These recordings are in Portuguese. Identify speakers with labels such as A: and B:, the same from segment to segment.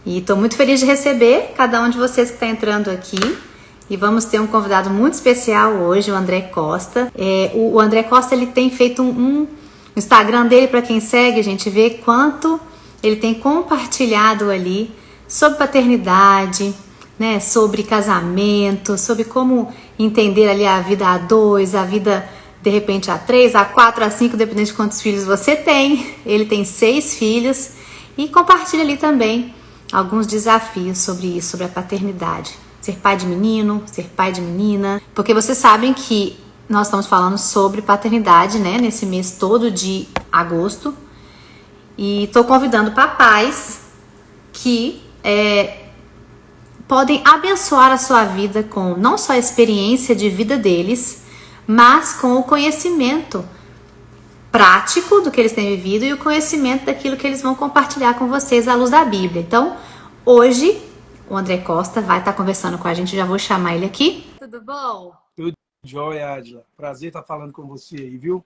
A: E estou muito feliz de receber cada um de vocês que está entrando aqui. E vamos ter um convidado muito especial hoje, o André Costa. O André Costa, ele tem feito um Instagram dele, para quem segue, a gente vê quanto ele tem compartilhado ali sobre paternidade, né, sobre casamento, sobre como entender ali a vida a dois, a vida de repente a 3, a 4, a 5, dependendo de quantos filhos você tem. Ele tem 6 filhos e compartilha ali também alguns desafios sobre isso, sobre a paternidade. Ser pai de menino, ser pai de menina. Porque vocês sabem que nós estamos falando sobre paternidade, né, nesse mês todo de agosto. E estou convidando papais que podem abençoar a sua vida com não só a experiência de vida deles, mas com o conhecimento prático do que eles têm vivido e o conhecimento daquilo que eles vão compartilhar com vocês à luz da Bíblia. Então, hoje, o André Costa vai estar conversando com a gente, já vou chamar ele aqui. Tudo bom?
B: Tudo jóia, Adila. Prazer estar falando com você aí, viu?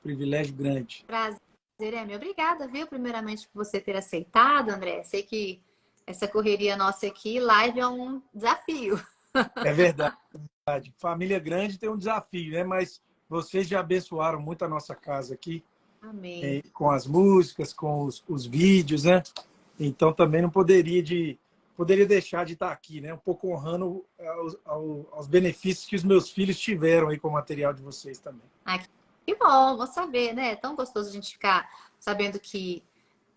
B: Privilégio grande.
A: Prazer é meu. Obrigada, viu? Primeiramente, por você ter aceitado, André. Sei que essa correria nossa aqui, live é um desafio.
B: É verdade. Família grande tem um desafio, né? Mas vocês já abençoaram muito a nossa casa aqui.
A: Amém.
B: Com as músicas, com os vídeos, né? Então também não poderia deixar de estar aqui, né? Um pouco honrando aos benefícios que os meus filhos tiveram aí com o material de vocês também.
A: Que bom, vou saber, né? É tão gostoso a gente ficar sabendo que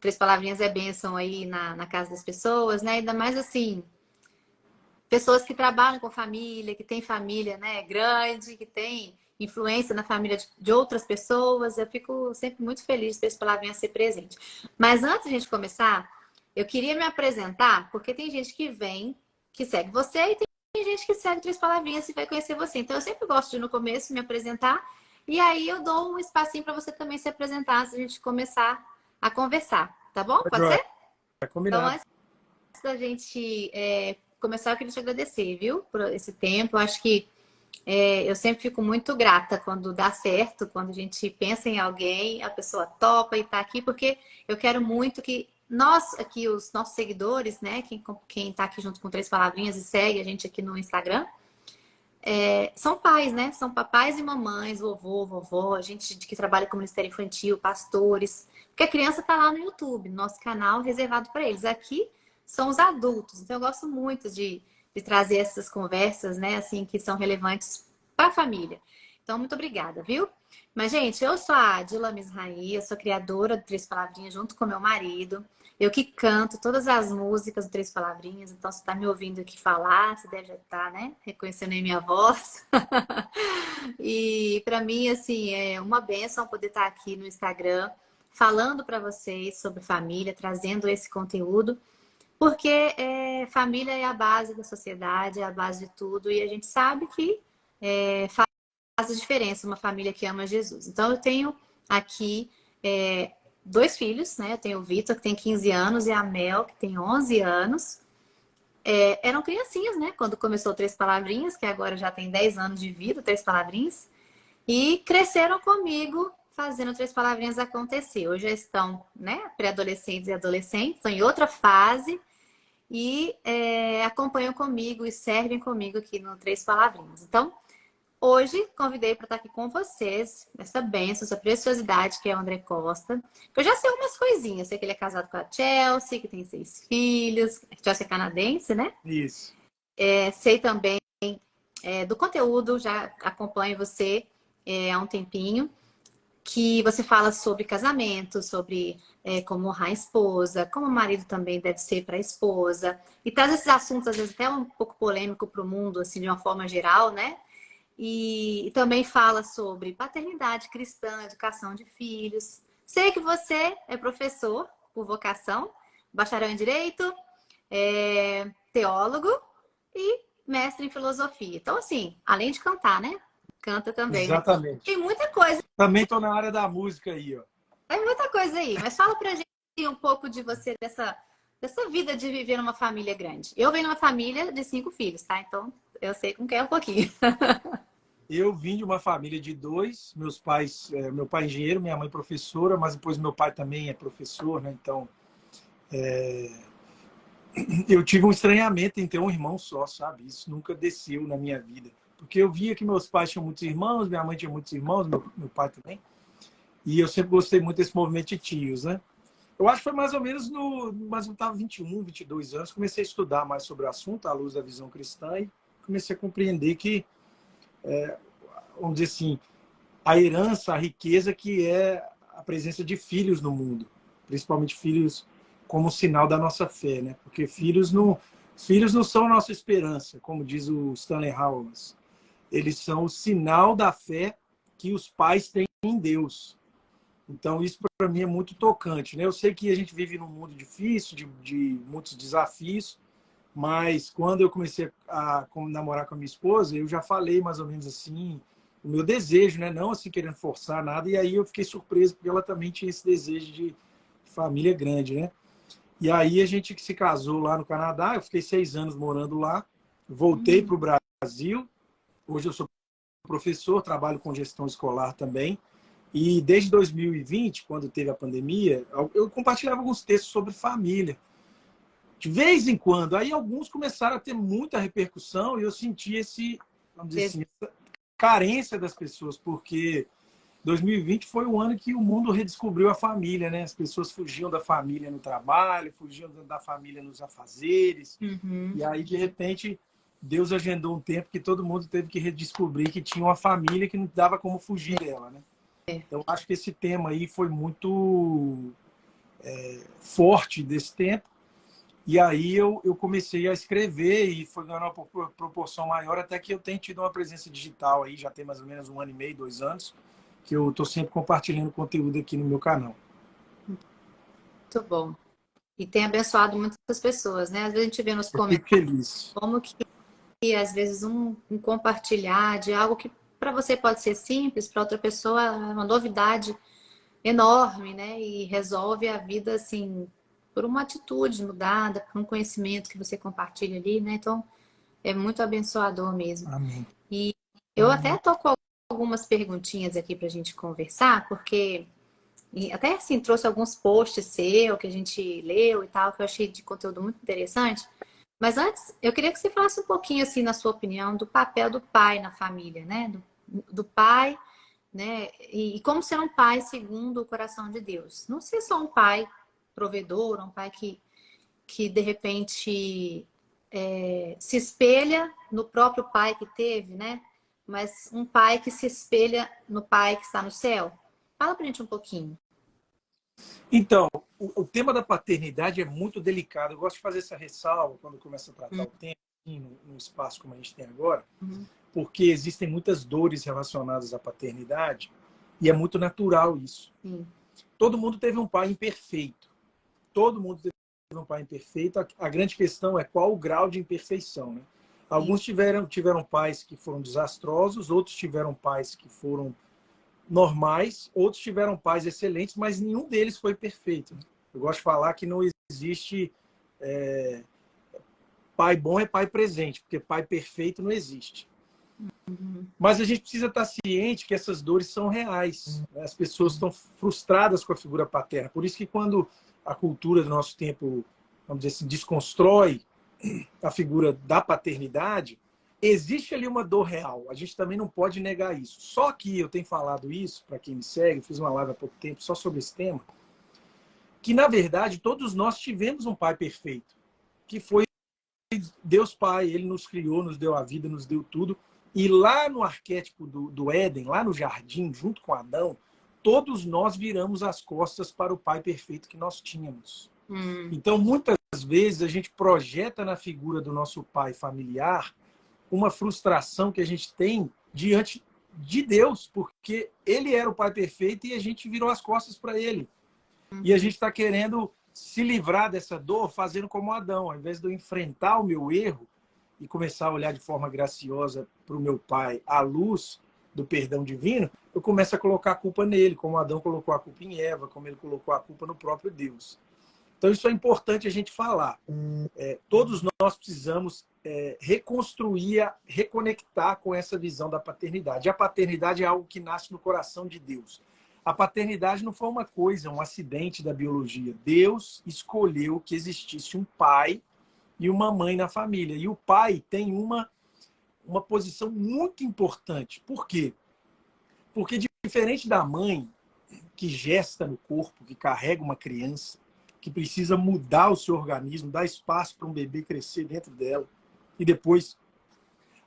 A: 3 palavrinhas é bênção aí na casa das pessoas, né? Ainda mais assim, pessoas que trabalham com família, que têm família, né, grande, que tem influência na família de outras pessoas. Eu fico sempre muito feliz de ter essa palavrinha ser presente. Mas antes de a gente começar, eu queria me apresentar, porque tem gente que vem, que segue você, e tem gente que segue 3 palavrinhas e vai conhecer você. Então eu sempre gosto de, no começo, me apresentar, e aí eu dou um espacinho para você também se apresentar antes de a gente começar a conversar, tá bom? Pode ser?
B: Tá combinado.
A: Então, antes da gente começar, eu queria te agradecer, viu, por esse tempo. Eu acho que eu sempre fico muito grata quando dá certo, quando a gente pensa em alguém, a pessoa topa e tá aqui, porque eu quero muito que nós aqui, os nossos seguidores, né, quem tá aqui junto com 3 palavrinhas e segue a gente aqui no Instagram, são pais, né? São papais e mamães, vovô, vovó, gente que trabalha com Ministério Infantil, pastores. Porque a criança tá lá no YouTube, nosso canal reservado para eles. Aqui são os adultos. Então eu gosto muito de trazer essas conversas, né? Assim, que são relevantes para a família. Então, muito obrigada, viu? Mas, gente, eu sou a Adila Misraí, eu sou criadora do 3 Palavrinhas junto com meu marido. Eu que canto todas as músicas do 3 Palavrinhas, então você está me ouvindo aqui falar, você deve já estar, né, reconhecendo aí minha voz. E para mim, assim, é uma bênção poder estar aqui no Instagram falando para vocês sobre família, trazendo esse conteúdo, porque família é a base da sociedade, é a base de tudo, e a gente sabe que faz a diferença uma família que ama Jesus. Então eu tenho aqui 2 filhos, né? Eu tenho o Vitor, que tem 15 anos, e a Mel, que tem 11 anos. Eram criancinhas, né? Quando começou 3 Palavrinhas, que agora já tem 10 anos de vida, 3 Palavrinhas. E cresceram comigo, fazendo 3 Palavrinhas acontecer. Hoje já estão, né, pré-adolescentes e adolescentes, estão em outra fase. E acompanham comigo e servem comigo aqui no 3 Palavrinhas. Então, hoje, convidei para estar aqui com vocês, essa bênção, essa preciosidade que é o André Costa. Eu já sei umas coisinhas. Sei que ele é casado com a Chelsea, que tem 6 filhos. A Chelsea é canadense, né?
B: Isso.
A: Sei também do conteúdo, já acompanho você há um tempinho, que você fala sobre casamento, sobre como honrar a esposa, como o marido também deve ser para a esposa. E traz esses assuntos, às vezes, até um pouco polêmico para o mundo, assim, de uma forma geral, né? E também fala sobre paternidade cristã, educação de filhos. Sei que você é professor por vocação, bacharel em Direito, teólogo e mestre em filosofia. Então, assim, além de cantar, né? Canta também.
B: Exatamente.
A: Tem muita coisa.
B: Também estou na área da música aí, ó.
A: Tem muita coisa aí. Mas fala pra gente um pouco de você, dessa vida de viver numa família grande. Eu venho numa família de 5 filhos, tá? Então, eu sei como que é um pouquinho.
B: Eu vim de uma família de 2. Meus pais, meu pai é engenheiro, minha mãe professora, mas depois meu pai também é professor, né? Então, eu tive um estranhamento em ter um irmão só, sabe? Isso nunca desceu na minha vida. Porque eu via que meus pais tinham muitos irmãos, minha mãe tinha muitos irmãos, meu pai também. E eu sempre gostei muito desse movimento de tios, né? Eu acho que foi mais ou menos mas eu estava 21, 22 anos, comecei a estudar mais sobre o assunto, à luz da visão cristã, e comecei a compreender que, vamos dizer assim, a herança, a riqueza que é a presença de filhos no mundo, principalmente filhos como sinal da nossa fé, né? Porque filhos não são a nossa esperança, como diz o Stanley Hauerwas. Eles são o sinal da fé que os pais têm em Deus. Então, isso para mim é muito tocante, né? Eu sei que a gente vive num mundo difícil, de muitos desafios, mas quando eu comecei a namorar com a minha esposa, eu já falei mais ou menos assim, o meu desejo, né? Não assim querendo forçar nada, e aí eu fiquei surpreso, porque ela também tinha esse desejo de família grande, né? E aí a gente se casou lá no Canadá, eu fiquei 6 anos morando lá, voltei para o Brasil, hoje eu sou professor, trabalho com gestão escolar também, e desde 2020, quando teve a pandemia, eu compartilhava alguns textos sobre família. De vez em quando, aí alguns começaram a ter muita repercussão e eu senti vamos dizer assim, essa carência das pessoas, porque 2020 foi o ano que o mundo redescobriu a família, né? As pessoas fugiam da família no trabalho, fugiam da família nos afazeres. E aí, de repente, Deus agendou um tempo que todo mundo teve que redescobrir que tinha uma família que não dava como fugir dela, né? Então, acho que esse tema aí foi muito forte desse tempo. E aí eu comecei a escrever e foi ganhando uma proporção maior, até que eu tenho tido uma presença digital aí, já tem mais ou menos 1 ano e meio, 2 anos, que eu estou sempre compartilhando conteúdo aqui no meu canal.
A: Muito bom. E tem abençoado muitas pessoas, né? Às vezes a gente vê nos
B: Eu fico
A: comentários
B: feliz.
A: como que, às vezes, um compartilhar de algo que para você pode ser simples, para outra pessoa é uma novidade enorme, né? E resolve a vida, assim, por uma atitude mudada, por um conhecimento que você compartilha ali, né? Então, é muito abençoador mesmo.
B: Amém.
A: E eu até tô com algumas perguntinhas aqui para a gente conversar, porque até assim trouxe alguns posts seu que a gente leu e tal, que eu achei de conteúdo muito interessante. Mas antes, eu queria que você falasse um pouquinho, assim, na sua opinião, do papel do pai na família, né? Do pai, né? E como ser um pai segundo o coração de Deus. Não ser só um pai provedor, um pai que de repente se espelha no próprio pai que teve, né? Mas um pai que se espelha no pai que está no céu. Fala pra gente um pouquinho.
B: Então, o tema da paternidade é muito delicado. Eu gosto de fazer essa ressalva quando começa a tratar o tema, assim, num espaço como a gente tem agora, porque existem muitas dores relacionadas à paternidade e é muito natural isso. Todo mundo teve um pai imperfeito. Todo mundo teve um pai imperfeito. A grande questão é qual o grau de imperfeição, né? Alguns tiveram pais que foram desastrosos, outros tiveram pais que foram normais, outros tiveram pais excelentes, mas nenhum deles foi perfeito. Eu gosto de falar que não existe pai bom é pai presente, porque pai perfeito não existe. Mas a gente precisa estar ciente que essas dores são reais. Né? As pessoas estão frustradas com a figura paterna. Por isso que quando a cultura do nosso tempo, vamos dizer assim, desconstrói a figura da paternidade, existe ali uma dor real. A gente também não pode negar isso. Só que eu tenho falado isso, para quem me segue, fiz uma live há pouco tempo só sobre esse tema, que, na verdade, todos nós tivemos um pai perfeito, que foi Deus Pai. Ele nos criou, nos deu a vida, nos deu tudo. E lá no arquétipo do Éden, lá no jardim, junto com Adão, todos nós viramos as costas para o pai perfeito que nós tínhamos. Então, muitas vezes, a gente projeta na figura do nosso pai familiar uma frustração que a gente tem diante de Deus, porque ele era o pai perfeito e a gente virou as costas para ele. E a gente está querendo se livrar dessa dor fazendo como Adão. Ao invés de eu enfrentar o meu erro e começar a olhar de forma graciosa para o meu pai à luz do perdão divino, eu começo a colocar a culpa nele, como Adão colocou a culpa em Eva, como ele colocou a culpa no próprio Deus. Então, isso é importante a gente falar. Todos nós precisamos reconstruir, reconectar com essa visão da paternidade. A paternidade é algo que nasce no coração de Deus. A paternidade não foi uma coisa, um acidente da biologia. Deus escolheu que existisse um pai e uma mãe na família. E o pai tem uma posição muito importante. Por quê? Porque diferente da mãe, que gesta no corpo, que carrega uma criança, que precisa mudar o seu organismo, dar espaço para um bebê crescer dentro dela, e depois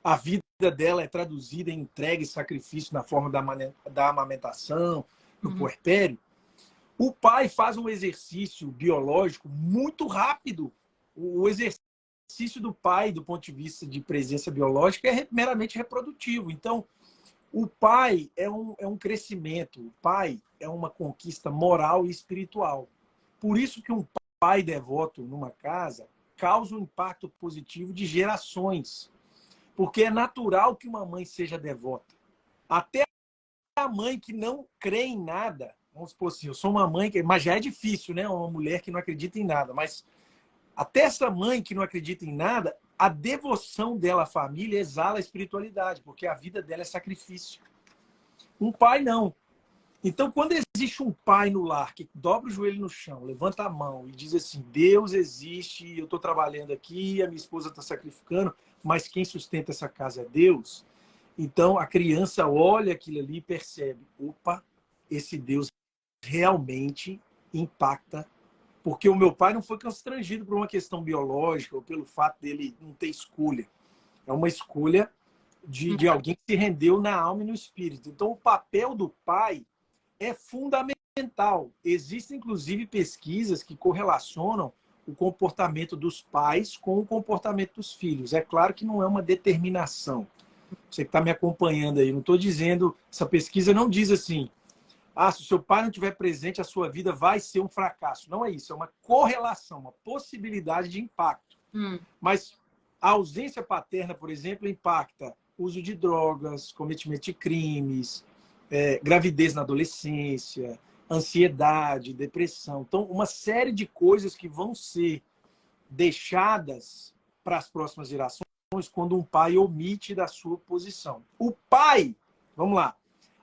B: a vida dela é traduzida em entrega e sacrifício na forma da amamentação, no puerpério, o pai faz um exercício biológico muito rápido. O exercício do pai, do ponto de vista de presença biológica, é meramente reprodutivo. Então, o pai é um crescimento, o pai é uma conquista moral e espiritual. Por isso que um pai devoto numa casa causa um impacto positivo de gerações. Porque é natural que uma mãe seja devota. Até a mãe que não crê em nada, vamos supor assim, eu sou uma mãe, mas já é difícil, né? Uma mulher que não acredita em nada, mas até essa mãe que não acredita em nada, a devoção dela à família exala a espiritualidade, porque a vida dela é sacrifício. Um pai não. Então, quando existe um pai no lar que dobra o joelho no chão, levanta a mão e diz assim, Deus existe, eu estou trabalhando aqui, a minha esposa está sacrificando, mas quem sustenta essa casa é Deus. Então, a criança olha aquilo ali e percebe, opa, esse Deus realmente impacta. Porque o meu pai não foi constrangido por uma questão biológica ou pelo fato dele não ter escolha. É uma escolha de alguém que se rendeu na alma e no espírito. Então, o papel do pai é fundamental. Existem, inclusive, pesquisas que correlacionam o comportamento dos pais com o comportamento dos filhos. É claro que não é uma determinação. Você que está me acompanhando aí, não estou dizendo... Essa pesquisa não diz assim, se o seu pai não estiver presente, a sua vida vai ser um fracasso. Não é isso, é uma correlação, uma possibilidade de impacto. Mas a ausência paterna, por exemplo, impacta uso de drogas, cometimento de crimes, gravidez na adolescência, ansiedade, depressão. Então, uma série de coisas que vão ser deixadas para as próximas gerações quando um pai omite da sua posição. O pai, vamos lá,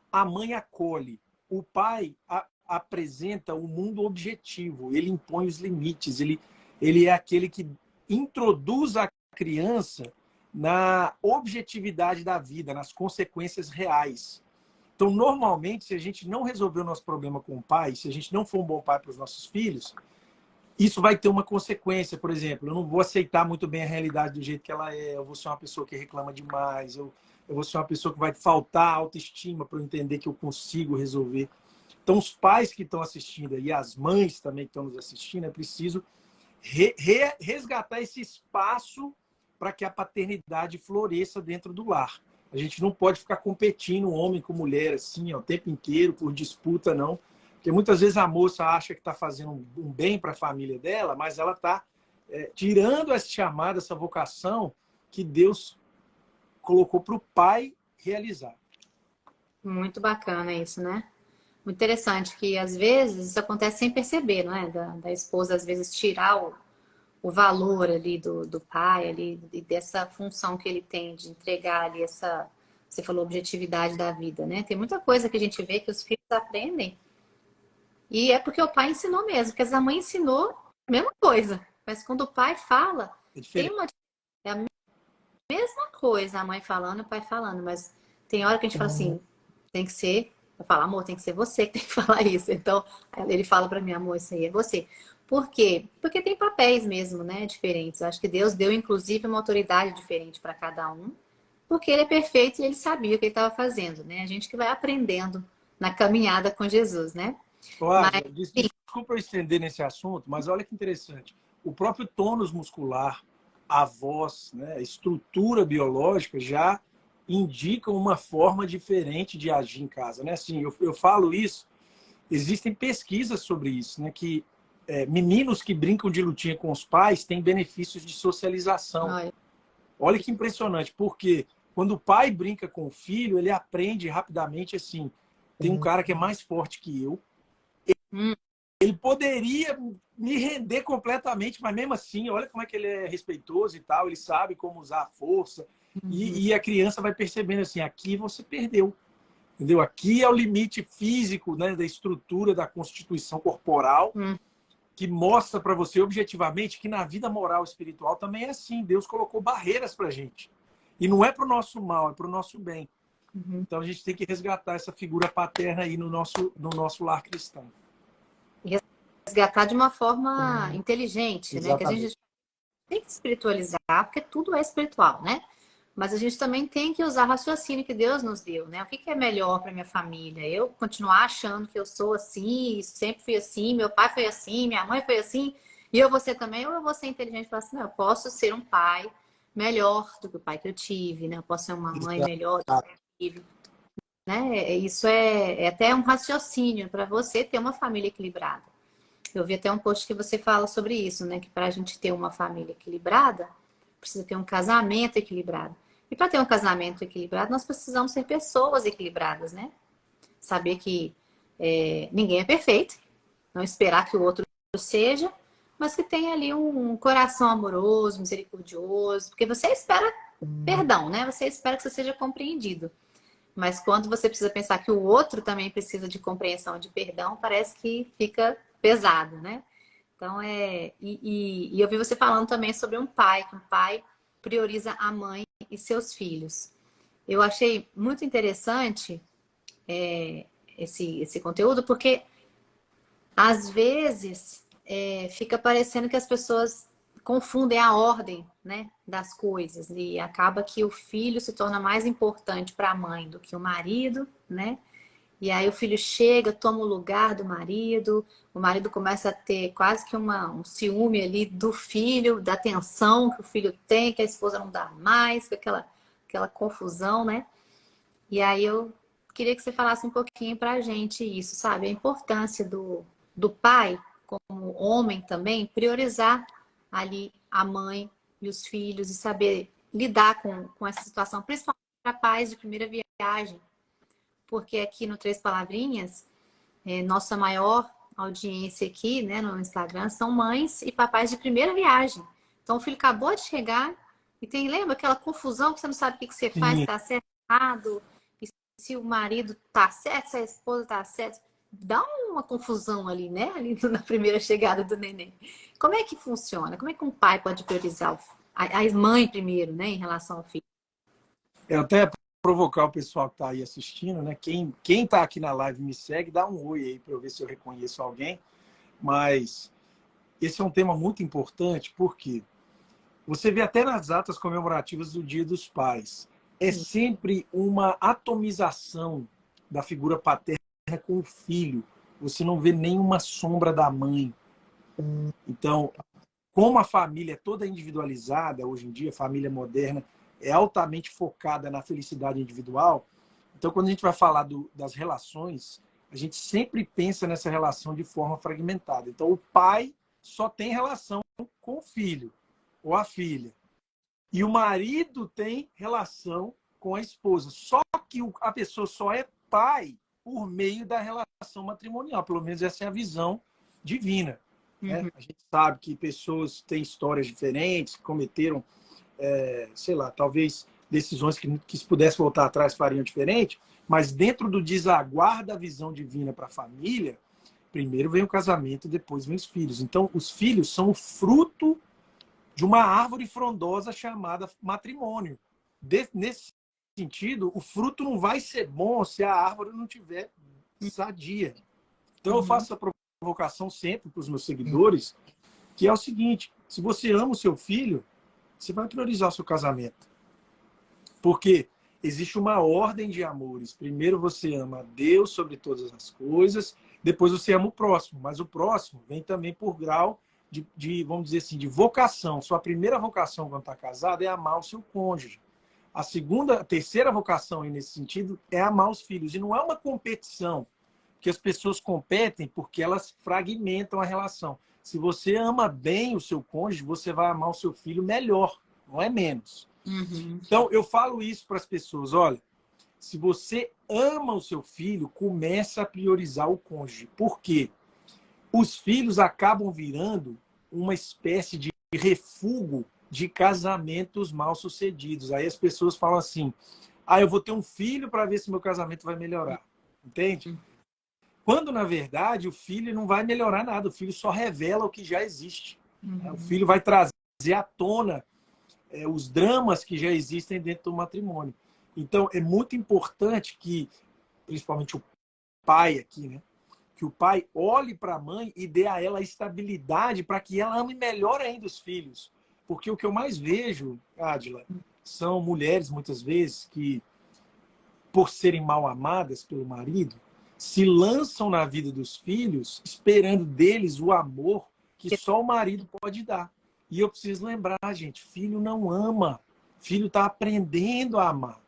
B: a mãe acolhe. O pai apresenta o mundo objetivo, ele impõe os limites, ele é aquele que introduz a criança na objetividade da vida, nas consequências reais. Então, normalmente, se a gente não resolver o nosso problema com o pai, se a gente não for um bom pai para os nossos filhos, isso vai ter uma consequência. Por exemplo, eu não vou aceitar muito bem a realidade do jeito que ela é, eu vou ser uma pessoa que reclama demais, eu vou ser uma pessoa que vai faltar autoestima para eu entender que eu consigo resolver. Então, os pais que estão assistindo e as mães também que estão nos assistindo, é preciso resgatar esse espaço para que a paternidade floresça dentro do lar. A gente não pode ficar competindo homem com mulher assim, o tempo inteiro, por disputa, não. Porque muitas vezes a moça acha que está fazendo um bem para a família dela, mas ela está tirando essa chamada, essa vocação que Deus colocou para o pai realizar.
A: Muito bacana isso, né? Muito interessante que, às vezes, isso acontece sem perceber, não é? Da esposa, às vezes, tirar o valor ali do pai, ali, dessa função que ele tem de entregar ali essa, você falou, objetividade da vida, né? Tem muita coisa que a gente vê que os filhos aprendem e é porque o pai ensinou mesmo, porque a mãe ensinou a mesma coisa, mas quando o pai fala, é a mesma coisa, a mãe falando, o pai falando, mas tem hora que a gente fala assim, tem que ser, eu falo, amor, tem que ser você que tem que falar isso. Então, ele fala para mim, amor, isso aí é você. Por quê? Porque tem papéis mesmo, né, diferentes. Eu acho que Deus deu, inclusive, uma autoridade diferente para cada um, porque ele é perfeito e ele sabia o que ele estava fazendo, né? A gente que vai aprendendo na caminhada com Jesus, né?
B: Claro, desculpa eu estender nesse assunto, mas olha que interessante. O próprio tônus muscular, a voz, né, a estrutura biológica já indicam uma forma diferente de agir em casa, né? Assim, eu falo isso, existem pesquisas sobre isso, né? Que meninos que brincam de lutinha com os pais têm benefícios de socialização.
A: Ai.
B: Olha que impressionante, porque quando o pai brinca com o filho, ele aprende rapidamente assim, tem um cara que é mais forte que eu, ele poderia me render completamente, mas mesmo assim, olha como é que ele é respeitoso e tal, ele sabe como usar a força. E a criança vai percebendo assim, aqui você perdeu. Entendeu? Aqui é o limite físico, né, da estrutura, da constituição corporal. que mostra para você objetivamente que na vida moral e espiritual também é assim. Deus colocou barreiras para a gente. E não é para o nosso mal, é para o nosso bem.
A: Uhum.
B: Então a gente tem que resgatar essa figura paterna aí no nosso lar cristão.
A: Resgatar de uma forma inteligente, né? Que a
B: Exatamente.
A: gente tem que espiritualizar, porque tudo é espiritual, né? Mas a gente também tem que usar o raciocínio que Deus nos deu, né? O que é melhor para minha família? Eu continuar achando que eu sou assim, sempre fui assim, meu pai foi assim, minha mãe foi assim, e eu vou ser também, ou eu vou ser inteligente e falar assim, não, eu posso ser um pai melhor do que o pai que eu tive, né? Eu posso ser uma mãe melhor do que eu tive, né? Isso é até um raciocínio para você ter uma família equilibrada. Eu vi até um post que você fala sobre isso, né? Que para a gente ter uma família equilibrada, precisa ter um casamento equilibrado. E para ter um casamento equilibrado, nós precisamos ser pessoas equilibradas, né? Saber que ninguém é perfeito, não esperar que o outro seja, mas que tenha ali um coração amoroso, misericordioso, porque você espera perdão, né? Você espera que você seja compreendido. Mas quando você precisa pensar que o outro também precisa de compreensão, de perdão, parece que fica pesado, né? Então, e eu vi você falando também sobre um pai, que um pai prioriza a mãe e seus filhos. Eu achei muito interessante esse conteúdo, porque às vezes fica parecendo que as pessoas confundem a ordem, né, das coisas e acaba que o filho se torna mais importante para a mãe do que o marido, né? E aí o filho chega, toma o lugar do marido, o marido começa a ter quase que um ciúme ali do filho, da atenção que o filho tem, que a esposa não dá mais, aquela confusão, né? E aí eu queria que você falasse um pouquinho pra gente isso, sabe? A importância do pai, como homem também, priorizar ali a mãe e os filhos e saber lidar com essa situação, principalmente para pais de primeira viagem. Porque aqui no Três Palavrinhas, nossa maior audiência aqui, né, no Instagram, são mães e papais de primeira viagem. Então o filho acabou de chegar e lembra aquela confusão que você não sabe o que você faz,
B: Sim.
A: se está certo, errado, e se o marido está certo, se a esposa está certa. Dá uma confusão ali, né? Ali na primeira chegada do neném. Como é que funciona? Como é que um pai pode priorizar a mãe primeiro, né, em relação ao filho?
B: Até provocar o pessoal que está aí assistindo, né? Quem está aqui na live me segue, dá um oi aí para eu ver se eu reconheço alguém. Mas esse é um tema muito importante, porque você vê até nas datas comemorativas do Dia dos Pais, é sempre uma atomização da figura paterna com o filho. Você não vê nenhuma sombra da mãe. Então, como a família é toda individualizada, hoje em dia, a família moderna é altamente focada na felicidade individual, então quando a gente vai falar das relações, a gente sempre pensa nessa relação de forma fragmentada. Então o pai só tem relação com o filho ou a filha. E o marido tem relação com a esposa. Só que a pessoa só é pai por meio da relação matrimonial. Pelo menos essa é a visão divina. Né? A gente sabe que pessoas têm histórias diferentes, que cometeram, sei lá, talvez decisões que se pudesse voltar atrás fariam diferente, mas dentro do desaguar da visão divina para a família, primeiro vem o casamento, depois vem os filhos. Então, os filhos são o fruto de uma árvore frondosa chamada matrimônio. Nesse sentido, o fruto não vai ser bom se a árvore não tiver sadia. Então, eu faço a provocação sempre para os meus seguidores, que é o seguinte: se você ama o seu filho, você vai priorizar o seu casamento. Porque existe uma ordem de amores. Primeiro você ama a Deus sobre todas as coisas, depois você ama o próximo. Mas o próximo vem também por grau vamos dizer assim, de vocação. Sua primeira vocação quando está casado é amar o seu cônjuge. A terceira vocação aí nesse sentido é amar os filhos. E não é uma competição, que as pessoas competem porque elas fragmentam a relação. Se você ama bem o seu cônjuge, você vai amar o seu filho melhor, não é menos. Então, eu falo isso para as pessoas: olha, se você ama o seu filho, começa a priorizar o cônjuge. Por quê? Os filhos acabam virando uma espécie de refúgio de casamentos mal sucedidos. Aí as pessoas falam assim: eu vou ter um filho para ver se meu casamento vai melhorar. Entende? Quando, na verdade, o filho não vai melhorar nada. O filho só revela o que já existe.
A: Uhum.
B: O filho vai trazer à tona os dramas que já existem dentro do matrimônio. Então, é muito importante que, principalmente o pai aqui, né? Que o pai olhe para a mãe e dê a ela a estabilidade para que ela ame melhor ainda os filhos. Porque o que eu mais vejo, Ádila, são mulheres, muitas vezes, que, por serem mal amadas pelo marido, se lançam na vida dos filhos esperando deles o amor que só o marido pode dar. E eu preciso lembrar, gente, filho não ama. Filho está aprendendo a amar.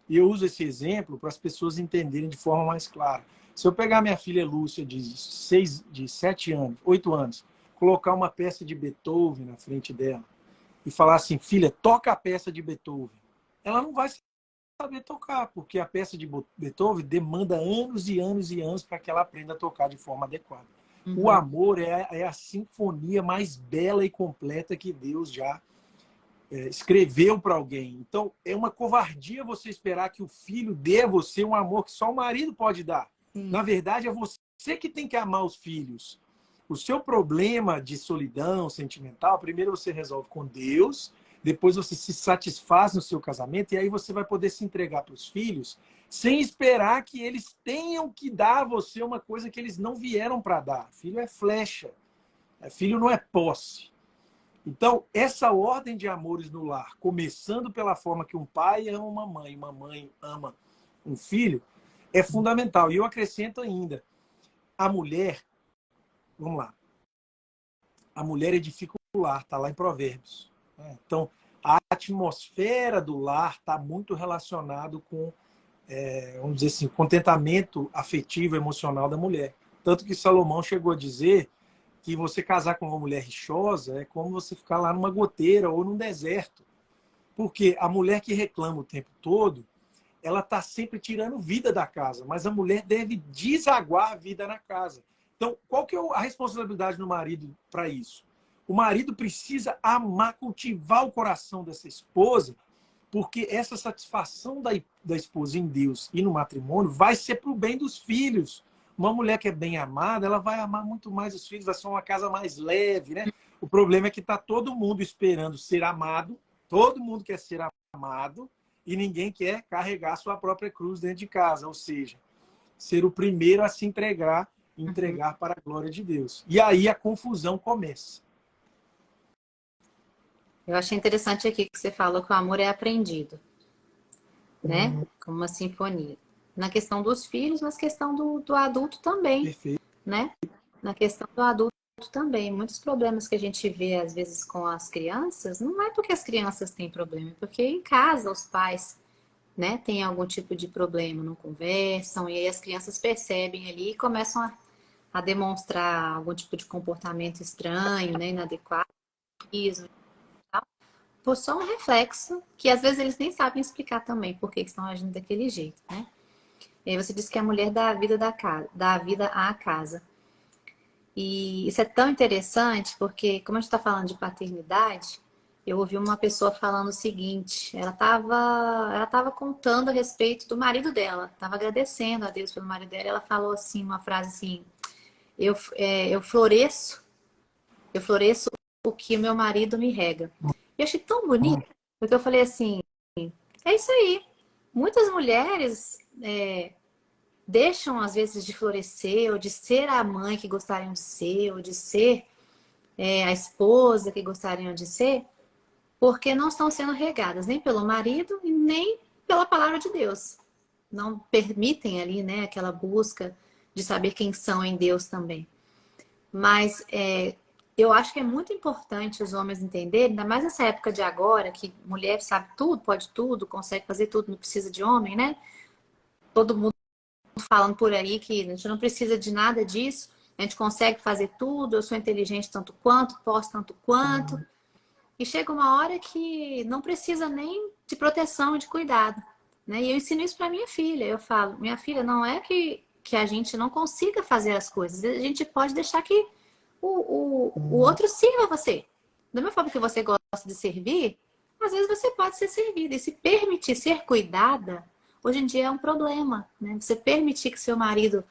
B: E eu uso esse exemplo para as pessoas entenderem de forma mais clara. Se eu pegar minha filha Lúcia, de 7 anos, 8 anos, colocar uma peça de Beethoven na frente dela e falar assim, filha, toca a peça de Beethoven. Ela não vai saber tocar, porque a peça de Beethoven demanda anos e anos e anos para que ela aprenda a tocar de forma adequada. Uhum. O amor é a sinfonia mais bela e completa que Deus já escreveu para alguém. Então, é uma covardia você esperar que o filho dê a você um amor que só o marido pode dar. Na verdade, é você que tem que amar os filhos. O seu problema de solidão sentimental, primeiro você resolve com Deus, depois você se satisfaz no seu casamento, e aí você vai poder se entregar para os filhos sem esperar que eles tenham que dar a você uma coisa que eles não vieram para dar. Filho é flecha. Filho não é posse. Então, essa ordem de amores no lar, começando pela forma que um pai ama uma mãe ama um filho, é fundamental. E eu acrescento ainda, a mulher, vamos lá, a mulher edifica o lar, está lá em Provérbios. Então, a atmosfera do lar está muito relacionado com, vamos dizer assim, o contentamento afetivo, emocional da mulher. Tanto que Salomão chegou a dizer que você casar com uma mulher rixosa é como você ficar lá numa goteira ou num deserto. Porque a mulher que reclama o tempo todo, ela está sempre tirando vida da casa, mas a mulher deve desaguar a vida na casa. Então, qual que é a responsabilidade do marido para isso? O marido precisa amar, cultivar o coração dessa esposa, porque essa satisfação da esposa em Deus e no matrimônio vai ser para o bem dos filhos. Uma mulher que é bem amada, ela vai amar muito mais os filhos, vai ser uma casa mais leve, né? O problema é que está todo mundo esperando ser amado, todo mundo quer ser amado, e ninguém quer carregar sua própria cruz dentro de casa, ou seja, ser o primeiro a se entregar para a glória de Deus. E aí a confusão começa.
A: Eu achei interessante aqui que você falou que o amor é aprendido, né? Como uma sinfonia. Na questão dos filhos, mas questão do adulto também.
B: Perfeito.
A: Né? Na questão do adulto também. Muitos problemas que a gente vê, às vezes, com as crianças, não é porque as crianças têm problema, é porque em casa os pais, né, têm algum tipo de problema, não conversam, e aí as crianças percebem ali e começam a demonstrar algum tipo de comportamento estranho, né, inadequado, por só um reflexo, que às vezes eles nem sabem explicar também por que estão agindo daquele jeito, né? E aí você disse que a mulher dá a vida dá a vida à casa. E isso é tão interessante porque, como a gente está falando de paternidade, eu ouvi uma pessoa falando o seguinte, ela tava contando a respeito do marido dela, estava agradecendo a Deus pelo marido dela, ela falou assim, uma frase assim, eu floresço o que o meu marido me rega. E eu achei tão bonito, porque eu falei assim, é isso aí, muitas mulheres deixam, às vezes, de florescer, ou de ser a mãe que gostariam de ser, ou de ser a esposa que gostariam de ser, porque não estão sendo regadas nem pelo marido e nem pela palavra de Deus. Não permitem ali, né, aquela busca de saber quem são em Deus também. Mas eu acho que é muito importante os homens entenderem, ainda mais nessa época de agora, que mulher sabe tudo, pode tudo, consegue fazer tudo, não precisa de homem, né? Todo mundo falando por aí que a gente não precisa de nada disso, a gente consegue fazer tudo, eu sou inteligente tanto quanto, posso tanto quanto. E chega uma hora que não precisa nem de proteção e de cuidado, né? E eu ensino isso para minha filha, eu falo, minha filha, não é que a gente não consiga fazer as coisas, a gente pode deixar que o outro sirva você. Da mesma forma que você gosta de servir, às vezes você pode ser servida. E se permitir ser cuidada, hoje em dia é um problema, né? Você permitir que seu marido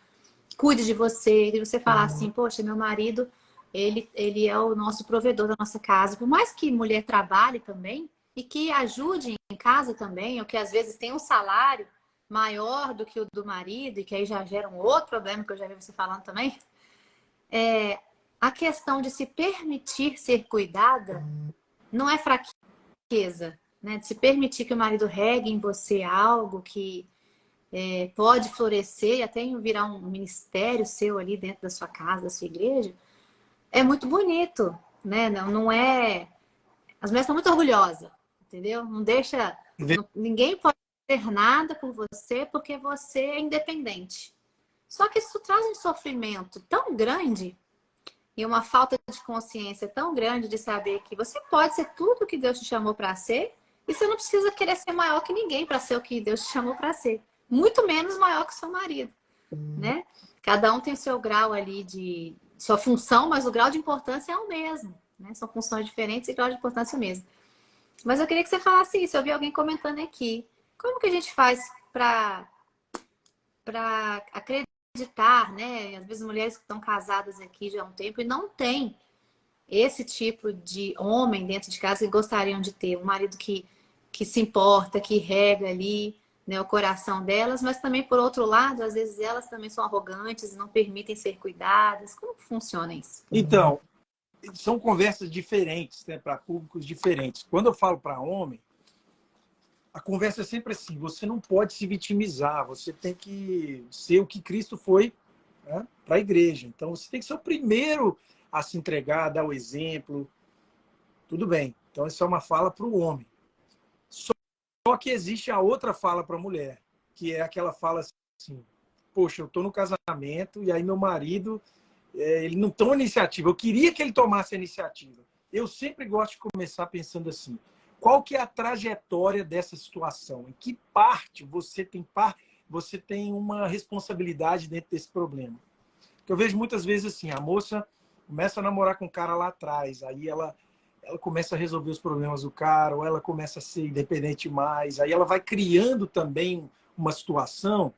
A: cuide de você, de você falar assim, poxa, meu marido, ele é o nosso provedor da nossa casa. Por mais que mulher trabalhe também e que ajude em casa também, ou que às vezes tenha um salário maior do que o do marido, e que aí já gera um outro problema que eu já vi você falando também, a questão de se permitir ser cuidada não é fraqueza, né? De se permitir que o marido regue em você algo que pode florescer e até virar um ministério seu ali dentro da sua casa, da sua igreja, é muito bonito, né? Não é... As mulheres estão muito orgulhosas, entendeu? Não deixa... Ninguém pode ter nada por você porque você é independente. Só que isso traz um sofrimento tão grande e uma falta de consciência tão grande de saber que você pode ser tudo o que Deus te chamou para ser e você não precisa querer ser maior que ninguém para ser o que Deus te chamou para ser. Muito menos maior que seu marido, né? Cada um tem seu grau ali de... sua função, mas o grau de importância é o mesmo, né? São funções diferentes e grau de importância é o mesmo. Mas eu queria que você falasse isso. Eu vi alguém comentando aqui. Como que a gente faz para acreditar, né? Às vezes mulheres que estão casadas aqui já há um tempo e não têm esse tipo de homem dentro de casa que gostariam de ter. Um marido que se importa, que rega ali, né, o coração delas, mas também, por outro lado, às vezes elas também são arrogantes e não permitem ser cuidadas. Como que funciona isso?
B: Então, são conversas diferentes, né, para públicos diferentes. Quando eu falo para homem, a conversa é sempre assim, você não pode se vitimizar, você tem que ser o que Cristo foi, né, para a igreja. Então, você tem que ser o primeiro a se entregar, a dar o exemplo. Tudo bem. Então, essa é uma fala para o homem. Só que existe a outra fala para a mulher, que é aquela fala assim, poxa, eu estou no casamento e aí meu marido, ele não toma iniciativa. Eu queria que ele tomasse a iniciativa. Eu sempre gosto de começar pensando assim, qual que é a trajetória dessa situação? Em que parte você tem uma responsabilidade dentro desse problema? Porque eu vejo muitas vezes assim, a moça começa a namorar com um cara lá atrás, aí ela começa a resolver os problemas do cara, ou ela começa a ser independente mais, aí ela vai criando também uma situação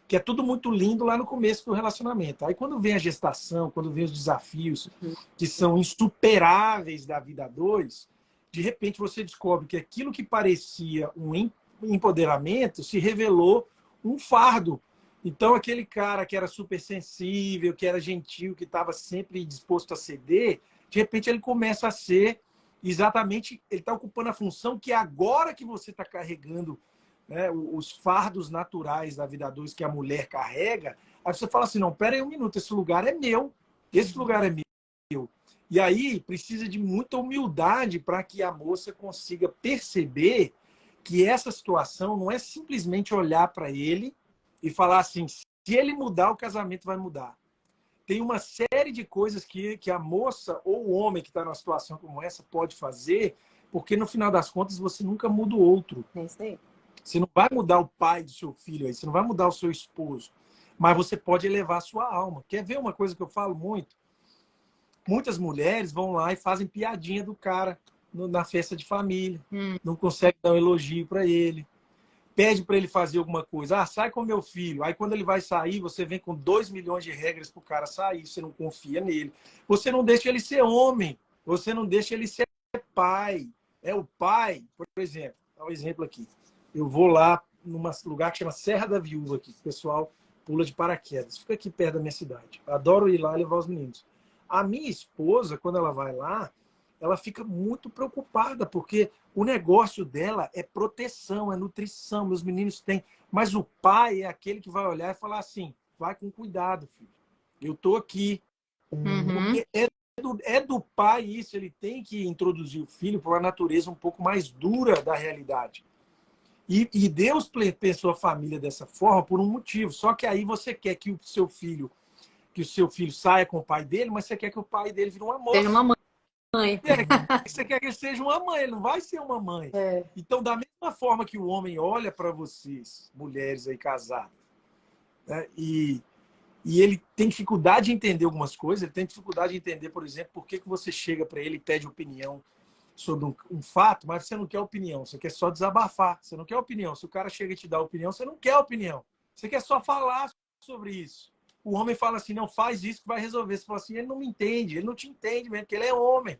B: que é tudo muito lindo lá no começo do relacionamento. Aí quando vem a gestação, quando vem os desafios que são insuperáveis da vida a dois, de repente você descobre que aquilo que parecia um empoderamento se revelou um fardo. Então aquele cara que era super sensível, que era gentil, que estava sempre disposto a ceder, de repente ele começa a ser exatamente, ele está ocupando a função que agora que você está carregando, né, os fardos naturais da vida a dois que a mulher carrega, aí você fala assim, não, pera aí um minuto, esse lugar é meu, esse lugar é meu. E aí precisa de muita humildade para que a moça consiga perceber que essa situação não é simplesmente olhar para ele e falar assim, se ele mudar, o casamento vai mudar. Tem uma série de coisas que a moça ou o homem que está numa situação como essa pode fazer, porque no final das contas você nunca muda o outro.
A: É isso aí.
B: Você não vai mudar o pai do seu filho aí, você não vai mudar o seu esposo, mas você pode elevar a sua alma. Quer ver uma coisa que eu falo muito? Muitas mulheres vão lá e fazem piadinha do cara na festa de família, não consegue dar um elogio para ele, pede para ele fazer alguma coisa. Ah, sai com meu filho. Aí quando ele vai sair, você vem com 2 milhões de regras para o cara sair, você não confia nele. Você não deixa ele ser homem, você não deixa ele ser pai. É o pai, por exemplo, dá um exemplo aqui. Eu vou lá num lugar que chama Serra da Viúva, aqui, que o pessoal pula de paraquedas. Fica aqui perto da minha cidade. Adoro ir lá e levar os meninos. A minha esposa, quando ela vai lá, ela fica muito preocupada, porque o negócio dela é proteção, é nutrição, meus meninos têm. Mas o pai é aquele que vai olhar e falar assim, vai com cuidado, filho. Eu estou aqui. Porque é do pai isso, ele tem que introduzir o filho para uma natureza um pouco mais dura da realidade. E Deus pensou a família dessa forma por um motivo. Só que aí você quer que o seu filho saia com o pai dele, mas você quer que o pai dele vire uma moça.
A: Seja uma mãe.
B: Você quer que ele seja uma mãe, ele não vai ser uma mãe.
A: É.
B: Então, da mesma forma que o homem olha para vocês, mulheres aí casadas, né, e ele tem dificuldade de entender algumas coisas, ele tem dificuldade de entender, por exemplo, por que você chega para ele e pede opinião sobre um fato, mas você não quer opinião, você quer só desabafar, você não quer opinião. Se o cara chega e te dá opinião, você não quer opinião, você quer só falar sobre isso. o homem fala assim, não, faz isso que vai resolver. Você fala assim, ele não me entende, ele não te entende mesmo, porque ele é homem.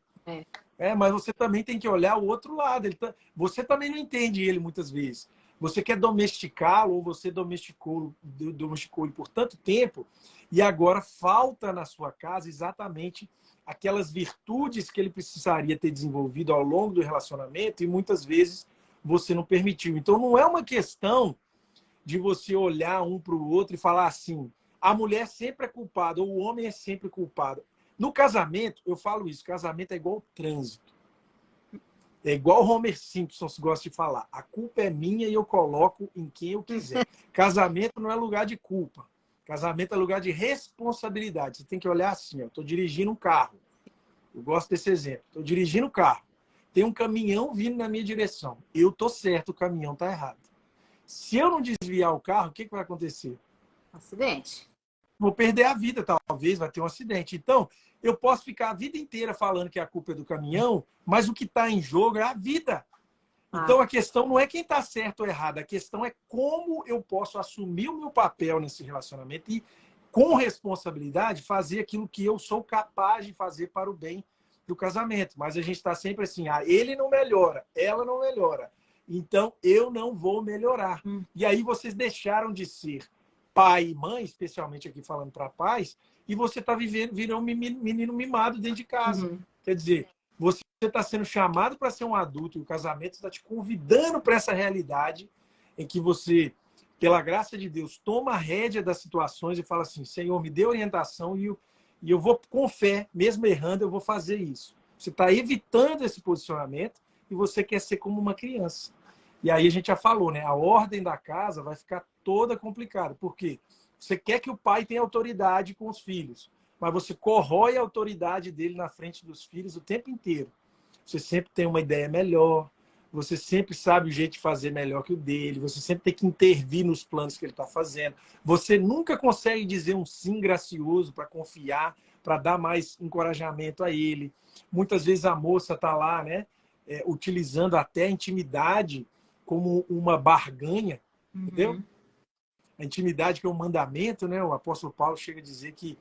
B: Mas você também tem que olhar o outro lado. Você também não entende ele muitas vezes. Você quer domesticá-lo, ou você domesticou ele por tanto tempo, e agora falta na sua casa exatamente aquelas virtudes que ele precisaria ter desenvolvido ao longo do relacionamento, e muitas vezes você não permitiu. Então não é uma questão de você olhar um para o outro e falar assim, a mulher sempre é culpada, ou o homem é sempre culpado. No casamento, eu falo isso, casamento é igual trânsito. É igual o Homer Simpson gosta de falar. A culpa é minha e eu coloco em quem eu quiser. Casamento não é lugar de culpa. Casamento é lugar de responsabilidade. Você tem que olhar assim, ó, estou dirigindo um carro. Eu gosto desse exemplo. Estou dirigindo um carro. Tem um caminhão vindo na minha direção. Eu estou certo, o caminhão está errado. Se eu não desviar o carro, o que vai acontecer?
A: Acidente.
B: Vou perder a vida, talvez, vai ter um acidente. Então, eu posso ficar a vida inteira falando que a culpa é do caminhão, mas o que está em jogo é a vida. Então, a questão não é quem está certo ou errado, a questão é como eu posso assumir o meu papel nesse relacionamento e, com responsabilidade, fazer aquilo que eu sou capaz de fazer para o bem do casamento. Mas a gente está sempre assim, ele não melhora, ela não melhora, então eu não vou melhorar. E aí vocês deixaram de ser pai e mãe, especialmente aqui falando para pais, e você está virando um menino mimado dentro de casa. Quer dizer, você está sendo chamado para ser um adulto e o casamento está te convidando para essa realidade em que você, pela graça de Deus, toma a rédea das situações e fala assim, Senhor, me dê orientação e eu vou, com fé, mesmo errando, eu vou fazer isso. Você está evitando esse posicionamento e você quer ser como uma criança. E aí a gente já falou, né? A ordem da casa vai ficar toda complicada. Por quê? Você quer que o pai tenha autoridade com os filhos, mas você corrói a autoridade dele na frente dos filhos o tempo inteiro. Você sempre tem uma ideia melhor, você sempre sabe o jeito de fazer melhor que o dele, você sempre tem que intervir nos planos que ele está fazendo. Você nunca consegue dizer um sim gracioso para confiar, para dar mais encorajamento a ele. Muitas vezes a moça está lá, né, utilizando até a intimidade como uma barganha, entendeu? A intimidade que é um mandamento, né? O apóstolo Paulo chega a dizer que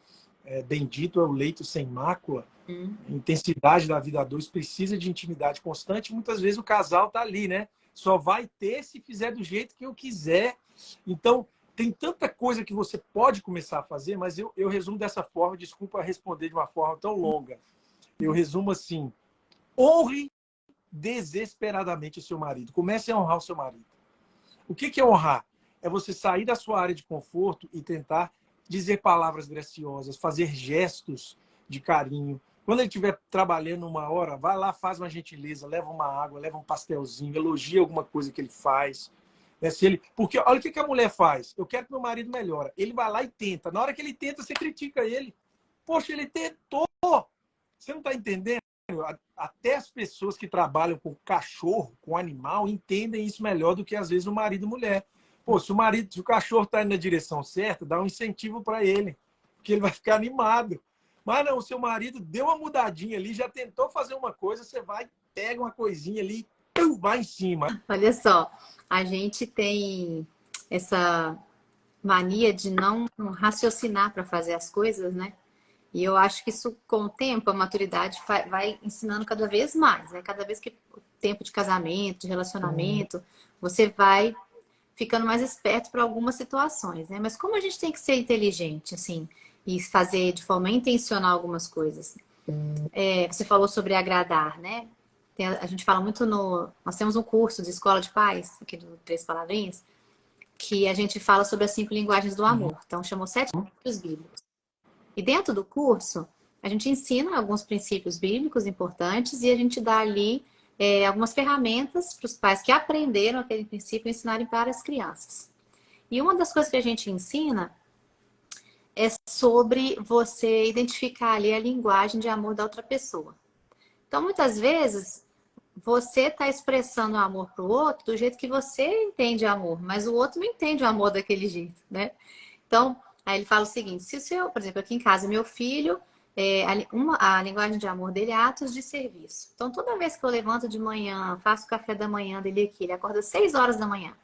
B: bendito é o leito sem mácula. A intensidade da vida a dois precisa de intimidade constante. Muitas vezes o casal tá ali, né? Só vai ter se fizer do jeito que eu quiser. Então, tem tanta coisa que você pode começar a fazer, mas eu resumo dessa forma, desculpa responder de uma forma tão longa. Eu resumo assim, honre desesperadamente o seu marido. Comece a honrar o seu marido. O que é honrar? É você sair da sua área de conforto e tentar dizer palavras graciosas, fazer gestos de carinho. Quando ele estiver trabalhando uma hora, vai lá, faz uma gentileza, leva uma água, leva um pastelzinho, elogia alguma coisa que ele faz. Porque olha o que a mulher faz. Eu quero que meu marido melhore. Ele vai lá e tenta. Na hora que ele tenta, você critica ele. Poxa, ele tentou. Você não está entendendo? Até as pessoas que trabalham com cachorro, com animal, entendem isso melhor do que às vezes o marido e a mulher. Pô, se o cachorro está indo na direção certa, dá um incentivo para ele, porque ele vai ficar animado. Mas não, o seu marido deu uma mudadinha ali, já tentou fazer uma coisa, você vai, pega uma coisinha ali e vai em cima.
A: Olha só, a gente tem essa mania de não raciocinar para fazer as coisas, né? E eu acho que isso, com o tempo, a maturidade vai ensinando cada vez mais, né? Cada vez que o tempo de casamento, de relacionamento, você vai ficando mais esperto para algumas situações, né? Mas como a gente tem que ser inteligente, assim, e fazer de forma intencional algumas coisas? Você falou sobre agradar, né? A gente fala muito Nós temos um curso de escola de pais, aqui do Três Palavrinhas, que a gente fala sobre as 5 linguagens do amor. Então, chamou 7 princípios bíblicos. E dentro do curso, a gente ensina alguns princípios bíblicos importantes e a gente dá ali algumas ferramentas para os pais que aprenderam aquele princípio ensinarem para as crianças. E uma das coisas que a gente ensina é sobre você identificar ali a linguagem de amor da outra pessoa. Então, muitas vezes, você está expressando o amor para o outro do jeito que você entende amor, mas o outro não entende o amor daquele jeito, né? Então, aí ele fala o seguinte, se o seu, por exemplo, aqui em casa, meu filho, a linguagem de amor dele é atos de serviço. Então, toda vez que eu levanto de manhã, faço o café da manhã dele aqui, ele acorda 6 horas da manhã.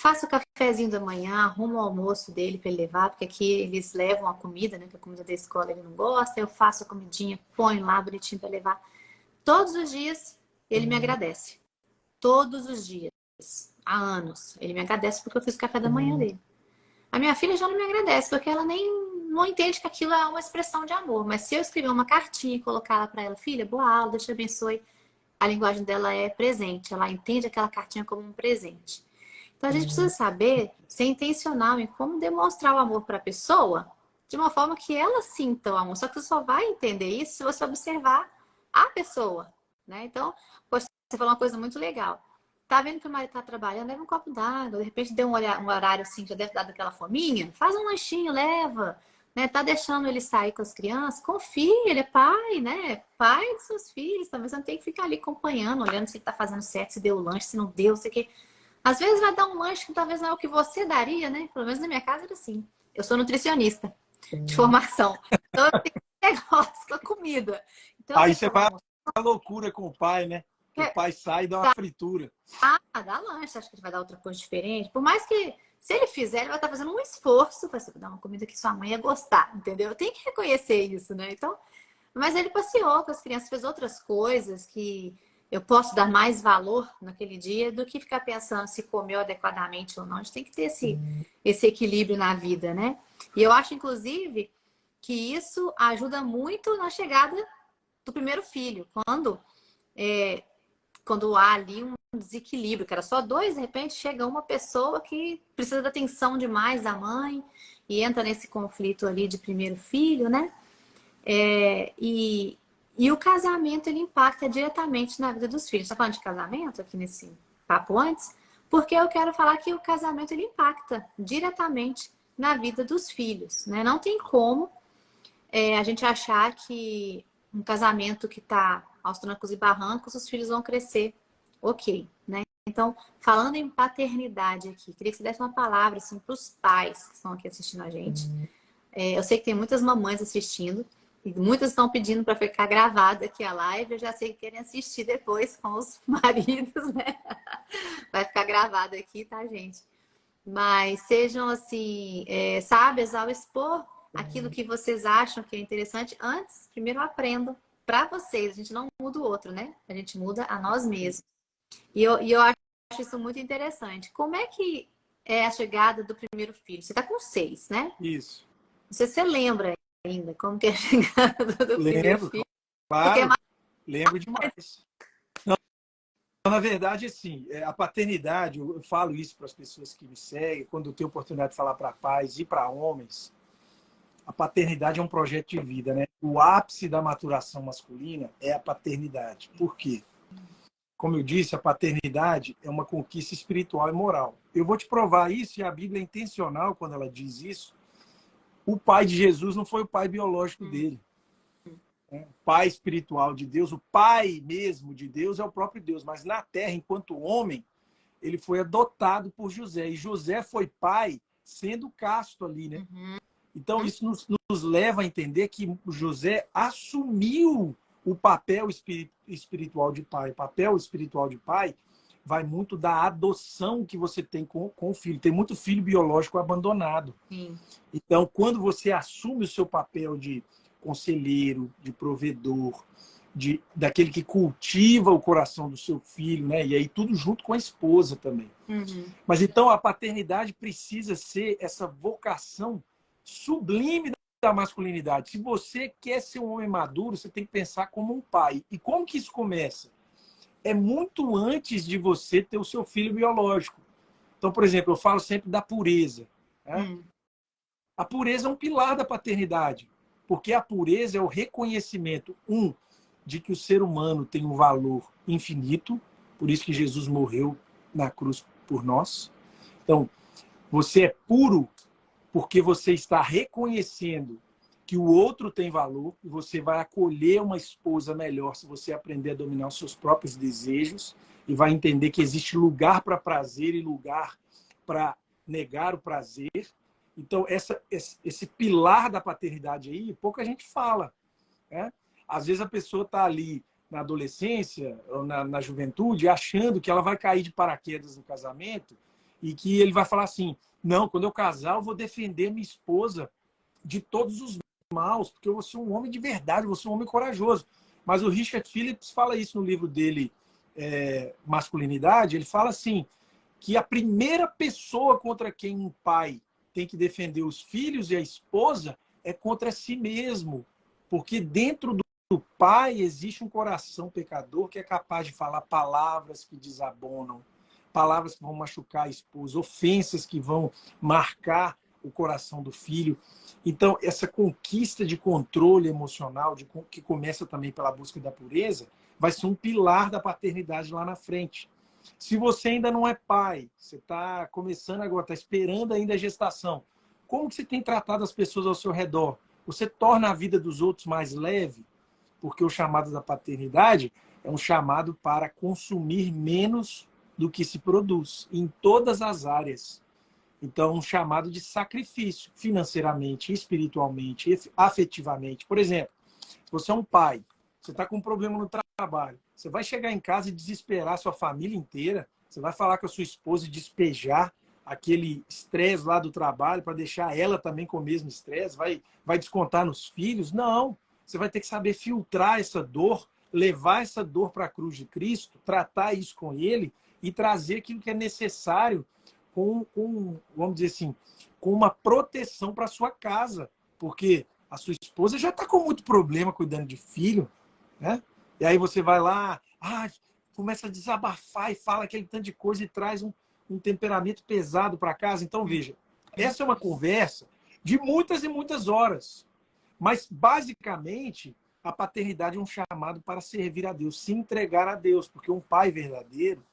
A: faço o cafezinho da manhã, arrumo o almoço dele para ele levar, porque aqui eles levam a comida, né? Que a comida da escola ele não gosta. Eu faço a comidinha, ponho lá bonitinho para levar. Todos os dias ele me agradece. Todos os dias. Há anos. Ele me agradece porque eu fiz o café da manhã dele. A minha filha já não me agradece, porque ela nem não entende que aquilo é uma expressão de amor. Mas se eu escrever uma cartinha e colocar ela para ela, filha, boa aula, Deus te abençoe, a linguagem dela é presente. Ela entende aquela cartinha como um presente. Então a gente precisa saber ser intencional em como demonstrar o amor para a pessoa de uma forma que ela sinta o amor. Só que você só vai entender isso se você observar a pessoa, né? Então, você falou uma coisa muito legal. Tá vendo que o marido tá trabalhando, leva um copo d'água. De repente deu um horário assim, já deve dar daquela fominha. Faz um lanchinho, leva. Né? Tá deixando ele sair com as crianças? Confia, ele é pai, né? Pai dos seus filhos. Talvez você não tem que ficar ali acompanhando, olhando se ele tá fazendo certo, se deu o lanche, se não deu, sei o quê. Às vezes vai dar um lanche que talvez não é o que você daria, né? Pelo menos na minha casa era assim. Eu sou nutricionista de formação. Então eu tenho negócio com a comida. Então,
B: Aí você vai a loucura com o pai, né? O pai sai e dá uma fritura.
A: Dá lanche, acho que ele vai dar outra coisa diferente. Por mais que, se ele fizer, ele vai estar fazendo um esforço para dar uma comida que sua mãe ia gostar, entendeu? Eu tenho que reconhecer isso, né? Então, mas ele passeou com as crianças, fez outras coisas que eu posso dar mais valor naquele dia do que ficar pensando se comeu adequadamente ou não. A gente tem que ter esse equilíbrio na vida, né? E eu acho, inclusive, que isso ajuda muito na chegada do primeiro filho. Quando há ali um desequilíbrio, que era só dois, de repente chega uma pessoa que precisa da atenção demais da mãe e entra nesse conflito ali de primeiro filho, né? E o casamento, ele impacta diretamente na vida dos filhos. Tá falando de casamento aqui nesse papo antes? Porque eu quero falar que o casamento, ele impacta diretamente na vida dos filhos, né? Não tem como a gente achar que um casamento que está aos trancos e barrancos, os filhos vão crescer ok, né? Então, falando em paternidade aqui, queria que você desse uma palavra assim, para os pais que estão aqui assistindo a gente. Eu sei que tem muitas mamães assistindo, e muitas estão pedindo para ficar gravada aqui a live. Eu já sei que querem assistir depois com os maridos, né? Vai ficar gravada aqui, tá, gente? Mas sejam, assim, sábias ao expor aquilo que vocês acham que é interessante. Antes, primeiro aprendam para vocês. A gente não muda o outro, né? A gente muda a nós mesmos. E eu acho isso muito interessante. Como é que é a chegada do primeiro filho? Você está com 6, né?
B: Isso.
A: Não sei se você lembra ainda como que é a chegada do primeiro filho.
B: Claro, lembro demais. Não, na verdade, assim, a paternidade, eu falo isso para as pessoas que me seguem, quando eu tenho oportunidade de falar para pais e para homens, a paternidade é um projeto de vida, né? O ápice da maturação masculina é a paternidade. Por quê? Como eu disse, a paternidade é uma conquista espiritual e moral. Eu vou te provar isso, e a Bíblia é intencional quando ela diz isso. O pai de Jesus não foi o pai biológico dele. O pai espiritual de Deus, o pai mesmo de Deus é o próprio Deus. Mas na terra, enquanto homem, ele foi adotado por José. E José foi pai sendo casto ali, né? Então isso nos leva a entender que José assumiu o papel espiritual de pai. O papel espiritual de pai vai muito da adoção que você tem com o filho. Tem muito filho biológico abandonado.
A: Sim.
B: Então, quando você assume o seu papel de conselheiro, de provedor, daquele que cultiva o coração do seu filho, né? E aí tudo junto com a esposa também. Mas então a paternidade precisa ser essa vocação sublime da masculinidade. Se você quer ser um homem maduro, você tem que pensar como um pai. E como que isso começa? É muito antes de você ter o seu filho biológico. Então, por exemplo, eu falo sempre da pureza. Né? A pureza é um pilar da paternidade, porque a pureza é o reconhecimento, de que o ser humano tem um valor infinito, por isso que Jesus morreu na cruz por nós. Então, você é puro porque você está reconhecendo que o outro tem valor e você vai acolher uma esposa melhor se você aprender a dominar os seus próprios desejos e vai entender que existe lugar para prazer e lugar para negar o prazer. Então, esse pilar da paternidade aí, pouca gente fala. Né? Às vezes a pessoa está ali na adolescência ou na juventude achando que ela vai cair de paraquedas no casamento e que ele vai falar assim, não, quando eu casar eu vou defender minha esposa de todos os maus, porque eu vou ser um homem de verdade, eu vou ser um homem corajoso. Mas o Richard Phillips fala isso no livro dele, Masculinidade, ele fala assim, que a primeira pessoa contra quem um pai tem que defender os filhos e a esposa é contra si mesmo. Porque dentro do pai existe um coração pecador que é capaz de falar palavras que desabonam, palavras que vão machucar a esposa, ofensas que vão marcar o coração do filho. Então, essa conquista de controle emocional, que começa também pela busca da pureza, vai ser um pilar da paternidade lá na frente. Se você ainda não é pai, você está começando agora, está esperando ainda a gestação, como que você tem tratado as pessoas ao seu redor? Você torna a vida dos outros mais leve? Porque o chamado da paternidade é um chamado para consumir menos do que se produz, em todas as áreas. Então, um chamado de sacrifício, financeiramente, espiritualmente, afetivamente. Por exemplo, se você é um pai, você está com um problema no trabalho, você vai chegar em casa e desesperar a sua família inteira, você vai falar com a sua esposa e despejar aquele estresse lá do trabalho para deixar ela também com o mesmo estresse, vai descontar nos filhos? Não, você vai ter que saber filtrar essa dor, levar essa dor para a cruz de Cristo, tratar isso com ele e trazer aquilo que é necessário vamos dizer assim, com uma proteção para sua casa, porque a sua esposa já está com muito problema cuidando de filho, né? E aí você vai lá, começa a desabafar e fala aquele tanto de coisa e traz um temperamento pesado para casa. Então, veja, essa é uma conversa de muitas e muitas horas, mas basicamente a paternidade é um chamado para servir a Deus, se entregar a Deus, porque um pai verdadeiro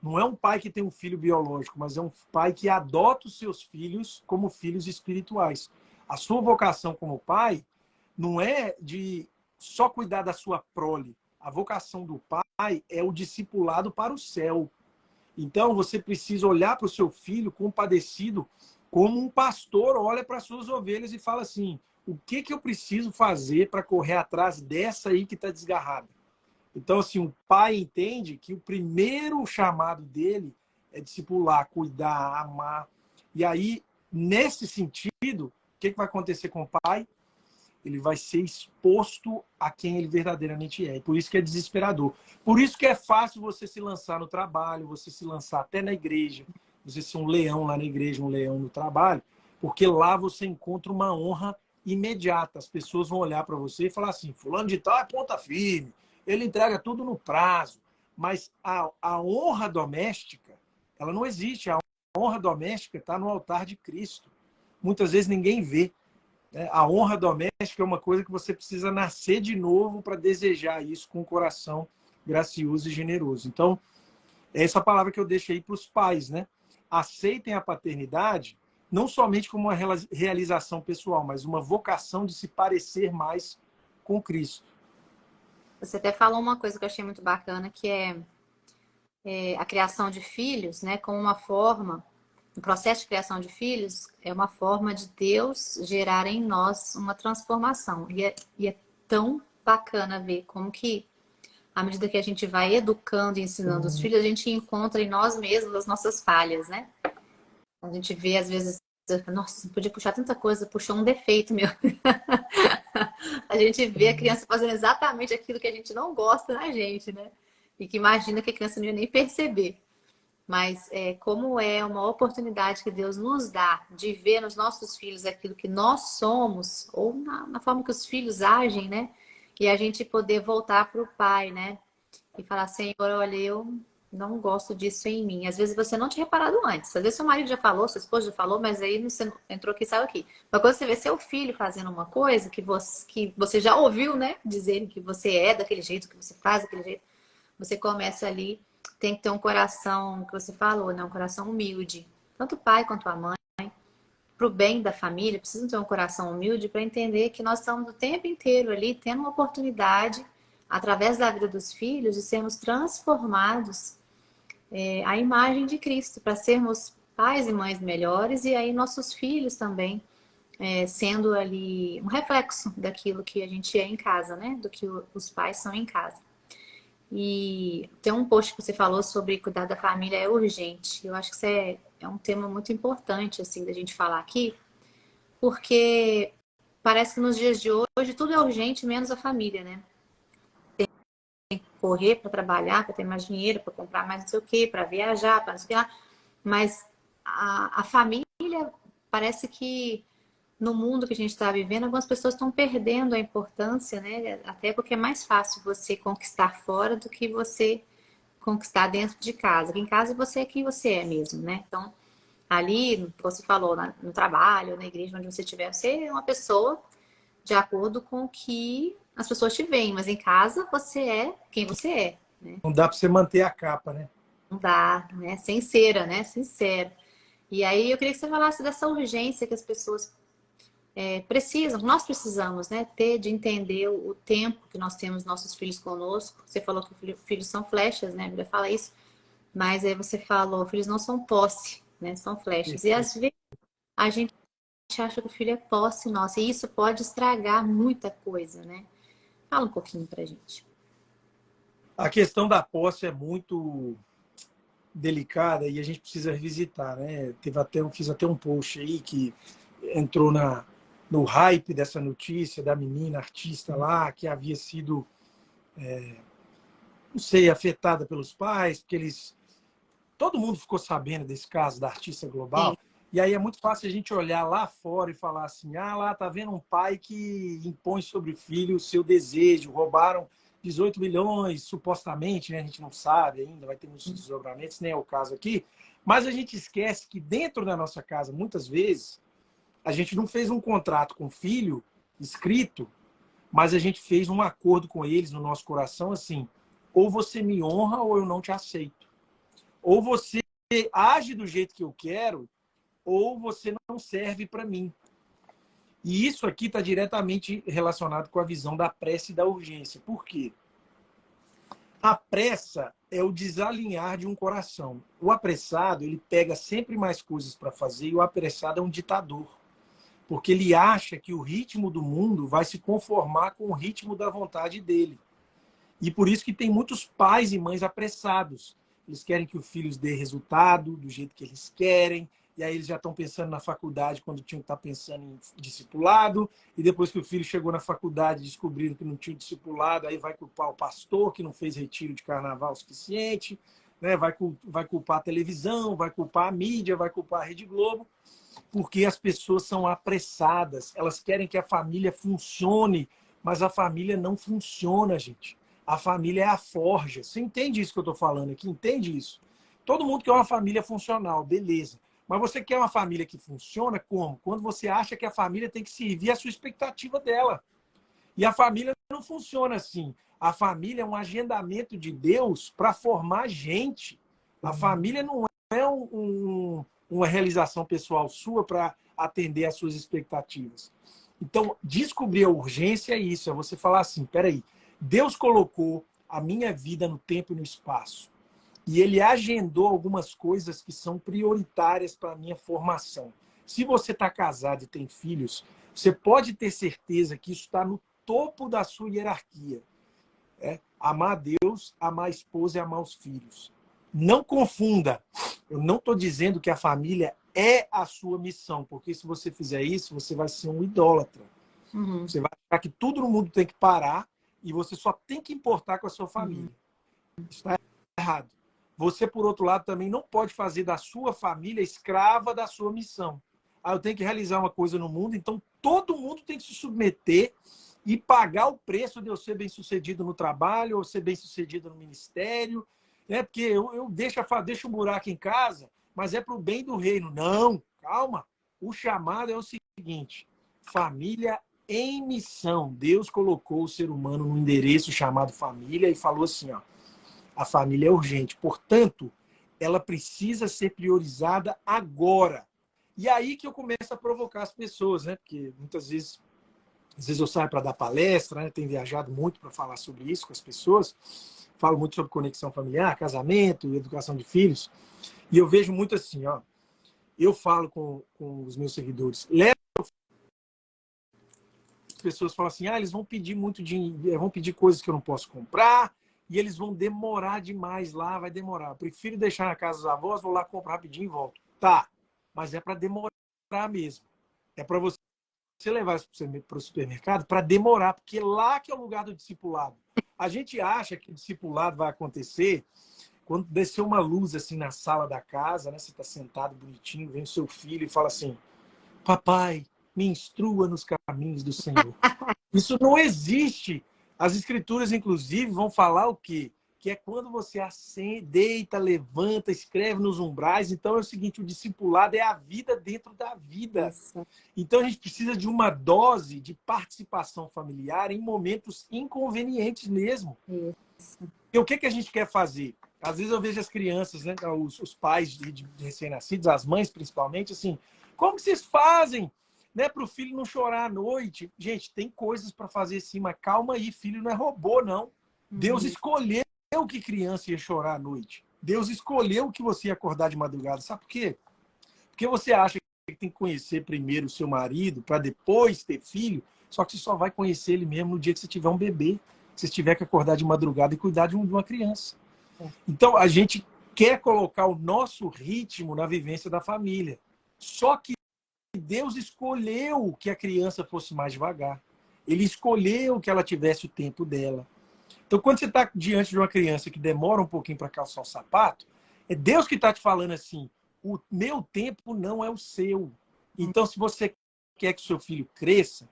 B: não é um pai que tem um filho biológico, mas é um pai que adota os seus filhos como filhos espirituais. A sua vocação como pai não é de só cuidar da sua prole. A vocação do pai é o discipulado para o céu. Então, você precisa olhar para o seu filho compadecido, como um pastor olha para as suas ovelhas e fala assim, o que eu preciso fazer para correr atrás dessa aí que está desgarrada? Então, assim, o pai entende que o primeiro chamado dele é discipular, cuidar, amar. E aí, nesse sentido, o que vai acontecer com o pai? Ele vai ser exposto a quem ele verdadeiramente é. E por isso que é desesperador. Por isso que é fácil você se lançar no trabalho, você se lançar até na igreja, você ser um leão lá na igreja, um leão no trabalho, porque lá você encontra uma honra imediata. As pessoas vão olhar para você e falar assim, fulano de tal é ponta firme, ele entrega tudo no prazo. Mas a honra doméstica, ela não existe. A honra doméstica está no altar de Cristo. Muitas vezes ninguém vê. A honra doméstica é uma coisa que você precisa nascer de novo para desejar isso com um coração gracioso e generoso. Então, é essa palavra que eu deixo aí para os pais, né? Aceitem a paternidade não somente como uma realização pessoal, mas uma vocação de se parecer mais com Cristo.
A: Você até falou uma coisa que eu achei muito bacana, que é a criação de filhos, né? Como uma forma, o processo de criação de filhos é uma forma de Deus gerar em nós uma transformação. E é tão bacana ver como que, à medida que a gente vai educando e ensinando os filhos, a gente encontra em nós mesmos as nossas falhas, né? A gente vê, às vezes, nossa, podia puxar tanta coisa, puxou um defeito meu. A gente vê a criança fazendo exatamente aquilo que a gente não gosta na gente, né? E que imagina que a criança não ia nem perceber. Mas como é uma oportunidade que Deus nos dá de ver nos nossos filhos aquilo que nós somos, ou na forma que os filhos agem, né? E a gente poder voltar para o pai, né? E falar, Senhor, olha, eu não gosto disso em mim. Às vezes você não tinha reparado antes. Às vezes seu marido já falou, sua esposa já falou, mas aí você entrou aqui e saiu aqui. Mas quando você vê seu filho fazendo uma coisa que você já ouviu, né? Dizendo que você é daquele jeito, que você faz daquele jeito. Você começa ali, tem que ter um coração, que você falou, né? Um coração humilde. Tanto o pai quanto a mãe. Para o bem da família, precisam ter um coração humilde para entender que nós estamos o tempo inteiro ali tendo uma oportunidade, através da vida dos filhos, de sermos transformados à imagem de Cristo, para sermos pais e mães melhores, e aí nossos filhos também sendo ali um reflexo daquilo que a gente é em casa, né? Do que os pais são em casa. E tem um post que você falou sobre cuidar da família é urgente. Eu acho que isso é é um tema muito importante, assim, da gente falar aqui, porque parece que nos dias de hoje tudo é urgente, menos a família, né? Tem que correr para trabalhar, para ter mais dinheiro, para comprar mais não sei o quê, para viajar, para não sei o que lá. Mas a família, parece que no mundo que a gente está vivendo, algumas pessoas estão perdendo a importância, né? Até porque é mais fácil você conquistar fora do que você conquistar dentro de casa. Aqui em casa você é quem você é mesmo, né? Então, ali, você falou, no trabalho, na igreja, onde você estiver, você é uma pessoa de acordo com o que as pessoas te veem, mas em casa você é quem você é, né?
B: Não dá para você manter a capa, né?
A: Não dá, né? Sincera, né? Sincero. E aí eu queria que você falasse dessa urgência que as pessoas precisam, nós precisamos, né, ter de entender o tempo que nós temos nossos filhos conosco. Você falou que filhos são flechas, né? A Bíblia fala isso, mas aí você falou, filhos não são posse, né? São flechas. E às vezes a gente acha que o filho é posse nossa, e isso pode estragar muita coisa, né? Fala um pouquinho pra gente.
B: A questão da posse é muito delicada e a gente precisa revisitar, né? Fiz até um post aí que entrou no hype dessa notícia da menina artista lá, que havia sido, não sei, afetada pelos pais, porque todo mundo ficou sabendo desse caso da artista
A: Sim.
B: global, e aí é muito fácil a gente olhar lá fora e falar assim, ah, lá tá vendo um pai que impõe sobre o filho o seu desejo, roubaram 18 milhões, supostamente, né? A gente não sabe ainda, vai ter muitos desdobramentos, nem é o caso aqui, mas a gente esquece que dentro da nossa casa, muitas vezes, a gente não fez um contrato com o filho escrito, mas a gente fez um acordo com eles no nosso coração, assim, ou você me honra ou eu não te aceito. Ou você age do jeito que eu quero, ou você não serve para mim. E isso aqui está diretamente relacionado com a visão da pressa e da urgência. Por quê? A pressa é o desalinhar de um coração. O apressado, ele pega sempre mais coisas para fazer, e o apressado é um ditador. Porque ele acha que o ritmo do mundo vai se conformar com o ritmo da vontade dele. E por isso que tem muitos pais e mães apressados. Eles querem que os filhos dê resultado do jeito que eles querem, e aí eles já estão pensando na faculdade quando tinham que estar pensando em discipulado, e depois que o filho chegou na faculdade descobriram que não tinha discipulado, aí vai culpar o pastor que não fez retiro de carnaval o suficiente, né? Vai culpar a televisão, vai culpar a mídia, vai culpar a Rede Globo, porque as pessoas são apressadas, elas querem que a família funcione, mas a família não funciona, gente. A família é a forja. Você entende isso que eu estou falando aqui? Entende isso? Todo mundo quer uma família funcional, beleza. Mas você quer uma família que funciona como? Quando você acha que a família tem que servir a sua expectativa dela. E a família não funciona assim. A família é um agendamento de Deus para formar gente. A família não é uma realização pessoal sua para atender às suas expectativas. Então, descobrir a urgência é isso. É você falar assim, peraí, Deus colocou a minha vida no tempo e no espaço. E Ele agendou algumas coisas que são prioritárias para a minha formação. Se você está casado e tem filhos, você pode ter certeza que isso está no topo da sua hierarquia. Amar a Deus, amar a esposa e amar os filhos. Não confunda. Eu não estou dizendo que a família é a sua missão, porque se você fizer isso, você vai ser um idólatra.
A: Uhum.
B: Você vai achar que tudo no mundo tem que parar e você só tem que importar com a sua família. Isso está errado. Você, por outro lado, também não pode fazer da sua família escrava da sua missão. Eu tenho que realizar uma coisa no mundo, então todo mundo tem que se submeter e pagar o preço de eu ser bem-sucedido no trabalho ou ser bem-sucedido no ministério. Porque eu deixo um buraco em casa, mas é para o bem do reino. Não, calma. O chamado é o seguinte, família em missão. Deus colocou o ser humano num endereço chamado família e falou assim, ó, a família é urgente, portanto, ela precisa ser priorizada agora. E aí que eu começo a provocar as pessoas, né? Porque muitas vezes, às vezes eu saio para dar palestra, né? Tenho viajado muito para falar sobre isso com as pessoas, falo muito sobre conexão familiar, casamento, educação de filhos, e eu vejo muito assim, ó, eu falo com os meus seguidores, as pessoas falam assim, eles vão pedir muito dinheiro, vão pedir coisas que eu não posso comprar, e eles vão demorar demais lá, vai demorar. Eu prefiro deixar na casa dos avós, vou lá comprar rapidinho e volto. Tá, mas é para demorar mesmo. É para você levar para o supermercado para demorar, porque lá que é o lugar do discipulado. A gente acha que o discipulado vai acontecer quando descer uma luz assim na sala da casa, né? Você está sentado bonitinho, vem o seu filho e fala assim: papai, me instrua nos caminhos do Senhor. Isso não existe. As escrituras, inclusive, vão falar o quê? Que é quando você deita, levanta, escreve nos umbrais. Então é o seguinte, o discipulado é a vida dentro da vida.
A: Isso.
B: Então a gente precisa de uma dose de participação familiar em momentos inconvenientes mesmo.
A: Isso.
B: E o que, que a gente quer fazer? Às vezes eu vejo as crianças, né, os pais de recém-nascidos, as mães principalmente, assim, como que vocês fazem, né, para o filho não chorar à noite? Gente, tem coisas para fazer sim, mas calma aí, filho não é robô, não. Deus escolheu que criança ia chorar à noite. Deus escolheu que você ia acordar de madrugada. Sabe por quê? Porque você acha que tem que conhecer primeiro o seu marido para depois ter filho, só que você só vai conhecer ele mesmo no dia que você tiver um bebê, que você tiver que acordar de madrugada e cuidar de uma criança. Então, a gente quer colocar o nosso ritmo na vivência da família. Só que Deus escolheu que a criança fosse mais devagar. Ele escolheu que ela tivesse o tempo dela. Então, quando você está diante de uma criança que demora um pouquinho para calçar o sapato, é Deus que está te falando assim: o meu tempo não é o seu. Então, se você quer que o seu filho cresça,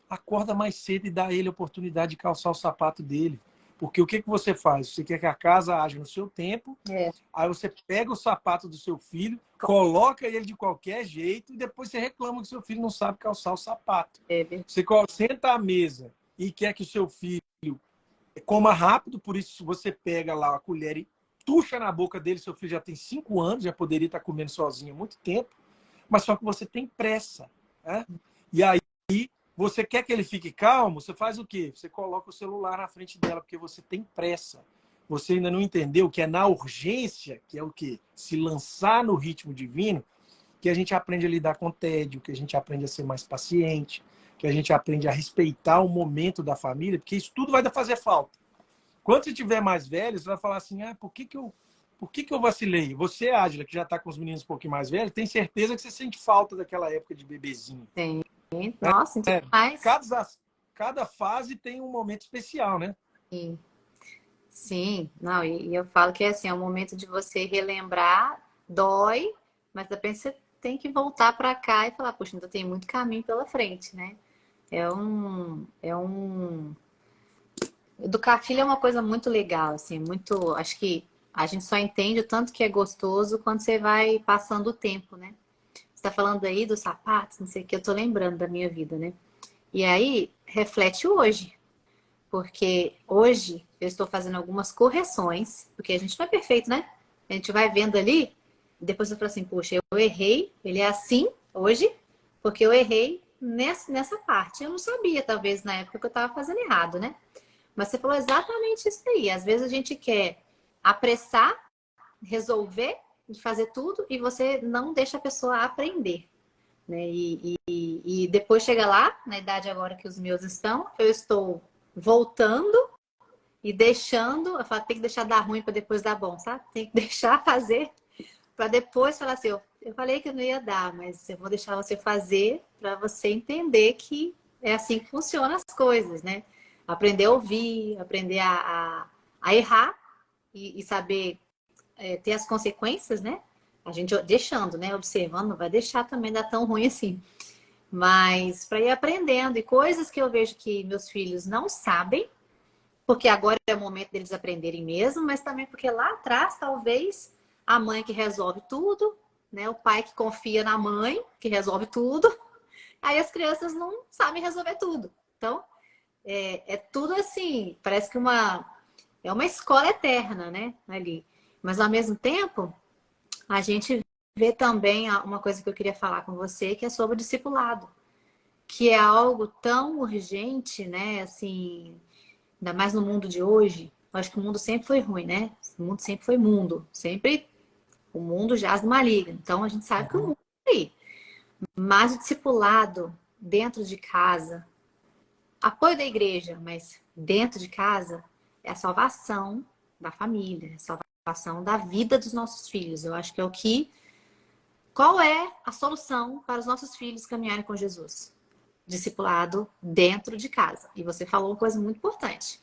B: acorda mais cedo e dá a ele a oportunidade de calçar o sapato dele. Porque o que, que você faz? Você quer que a casa age no seu tempo, aí você pega o sapato do seu filho, coloca ele de qualquer jeito e depois você reclama que seu filho não sabe calçar o sapato. Você senta à mesa e quer que o seu filho coma rápido, por isso você pega lá a colher e tucha na boca dele, seu filho já tem 5 anos, já poderia estar comendo sozinho há muito tempo, mas só que você tem pressa. Né? E aí você quer que ele fique calmo, você faz o quê? Você coloca o celular na frente dela, porque você tem pressa. Você ainda não entendeu que é na urgência, que é o quê? Se lançar no ritmo divino, que a gente aprende a lidar com o tédio, que a gente aprende a ser mais paciente, que a gente aprende a respeitar o momento da família, porque isso tudo vai fazer falta. Quando você tiver mais velho, você vai falar assim, por que eu vacilei? Você, Ádila, que já está com os meninos um pouquinho mais velhos, tem certeza que você sente falta daquela época de bebezinho.
A: Sim. Nossa, então mais.
B: Cada fase tem um momento especial, né?
A: Sim. Sim, não, e eu falo que assim, é um momento de você relembrar, dói, mas também você tem que voltar para cá e falar, poxa, ainda tem muito caminho pela frente, né? Educar filho é uma coisa muito legal, assim, muito, acho que a gente só entende o tanto que é gostoso quando você vai passando o tempo, né? Você tá falando aí dos sapatos, não sei o que, eu tô lembrando da minha vida, né? E aí, reflete hoje. Porque hoje eu estou fazendo algumas correções, porque a gente não é perfeito, né? A gente vai vendo ali, e depois eu falo assim, poxa, eu errei, ele é assim hoje, porque eu errei nessa parte. Eu não sabia, talvez, na época que eu estava fazendo errado, né? Mas você falou exatamente isso aí. Às vezes a gente quer apressar, resolver, de fazer tudo, e você não deixa a pessoa aprender. Né? E depois chega lá, na idade agora que os meus estão, eu estou voltando e deixando, eu falo, tem que deixar dar ruim para depois dar bom, sabe? Tem que deixar fazer para depois falar assim, eu falei que não ia dar, mas eu vou deixar você fazer para você entender que é assim que funcionam as coisas, né? Aprender a ouvir, aprender a errar e saber ter as consequências, né? A gente deixando, né? Observando, não vai deixar também dar tão ruim assim. Mas para ir aprendendo e coisas que eu vejo que meus filhos não sabem, porque agora é o momento deles aprenderem mesmo, mas também porque lá atrás, talvez, a mãe que resolve tudo, né? O pai que confia na mãe, que resolve tudo, aí as crianças não sabem resolver tudo. Então, é tudo assim, parece que é uma escola eterna, né? Ali. Mas ao mesmo tempo, a gente vê também uma coisa que eu queria falar com você, que é sobre o discipulado, que é algo tão urgente, né? Assim, ainda mais no mundo de hoje. Eu acho que o mundo sempre foi ruim, né? O mundo sempre foi mundo. Sempre o mundo jaz no maligno. Então a gente sabe que o mundo é aí. Mas o discipulado dentro de casa, apoio da igreja, mas dentro de casa, é a salvação da família, é a salvação da vida dos nossos filhos. Eu acho que é o que Qual é a solução para os nossos filhos caminharem com Jesus? Discipulado dentro de casa. E você falou uma coisa muito importante.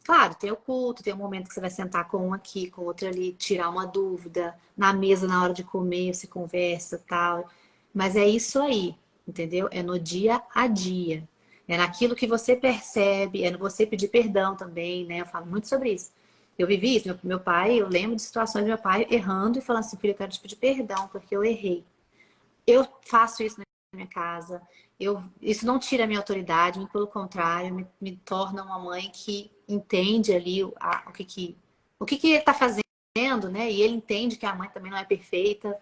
A: Claro, tem o culto, tem um momento que você vai sentar com um aqui, com outro ali, tirar uma dúvida. Na mesa, na hora de comer, você conversa, tal. Mas é isso aí, entendeu? É no dia a dia. É naquilo que você percebe, é no você pedir perdão também, né? Eu falo muito sobre isso. Eu vivi isso, meu pai, eu lembro de situações do meu pai errando e falando assim, filho, eu quero te pedir perdão porque eu errei. Eu faço isso na minha casa. Isso não tira a minha autoridade, muito pelo contrário, me torna uma mãe que entende ali o que ele está fazendo, né? E ele entende que a mãe também não é perfeita.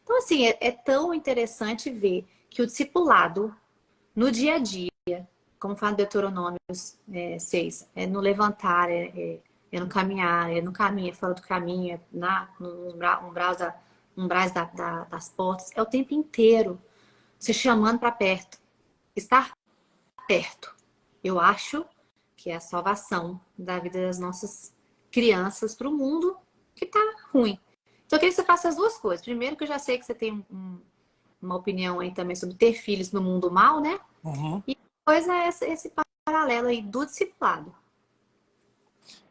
A: Então, assim, é tão interessante ver que o discipulado, no dia a dia, como fala Deuteronômio 6, é no levantar, é no caminhar, é no caminho, é fora do caminho, nos umbrais das portas, é o tempo inteiro se chamando para perto, estar perto. Eu acho que é a salvação da vida das nossas crianças para o mundo que está ruim. Então, eu queria que você faça as duas coisas. Primeiro, que eu já sei que você tem uma opinião aí também sobre ter filhos no mundo mal, né?
B: Uhum.
A: E depois é esse paralelo aí do discipulado.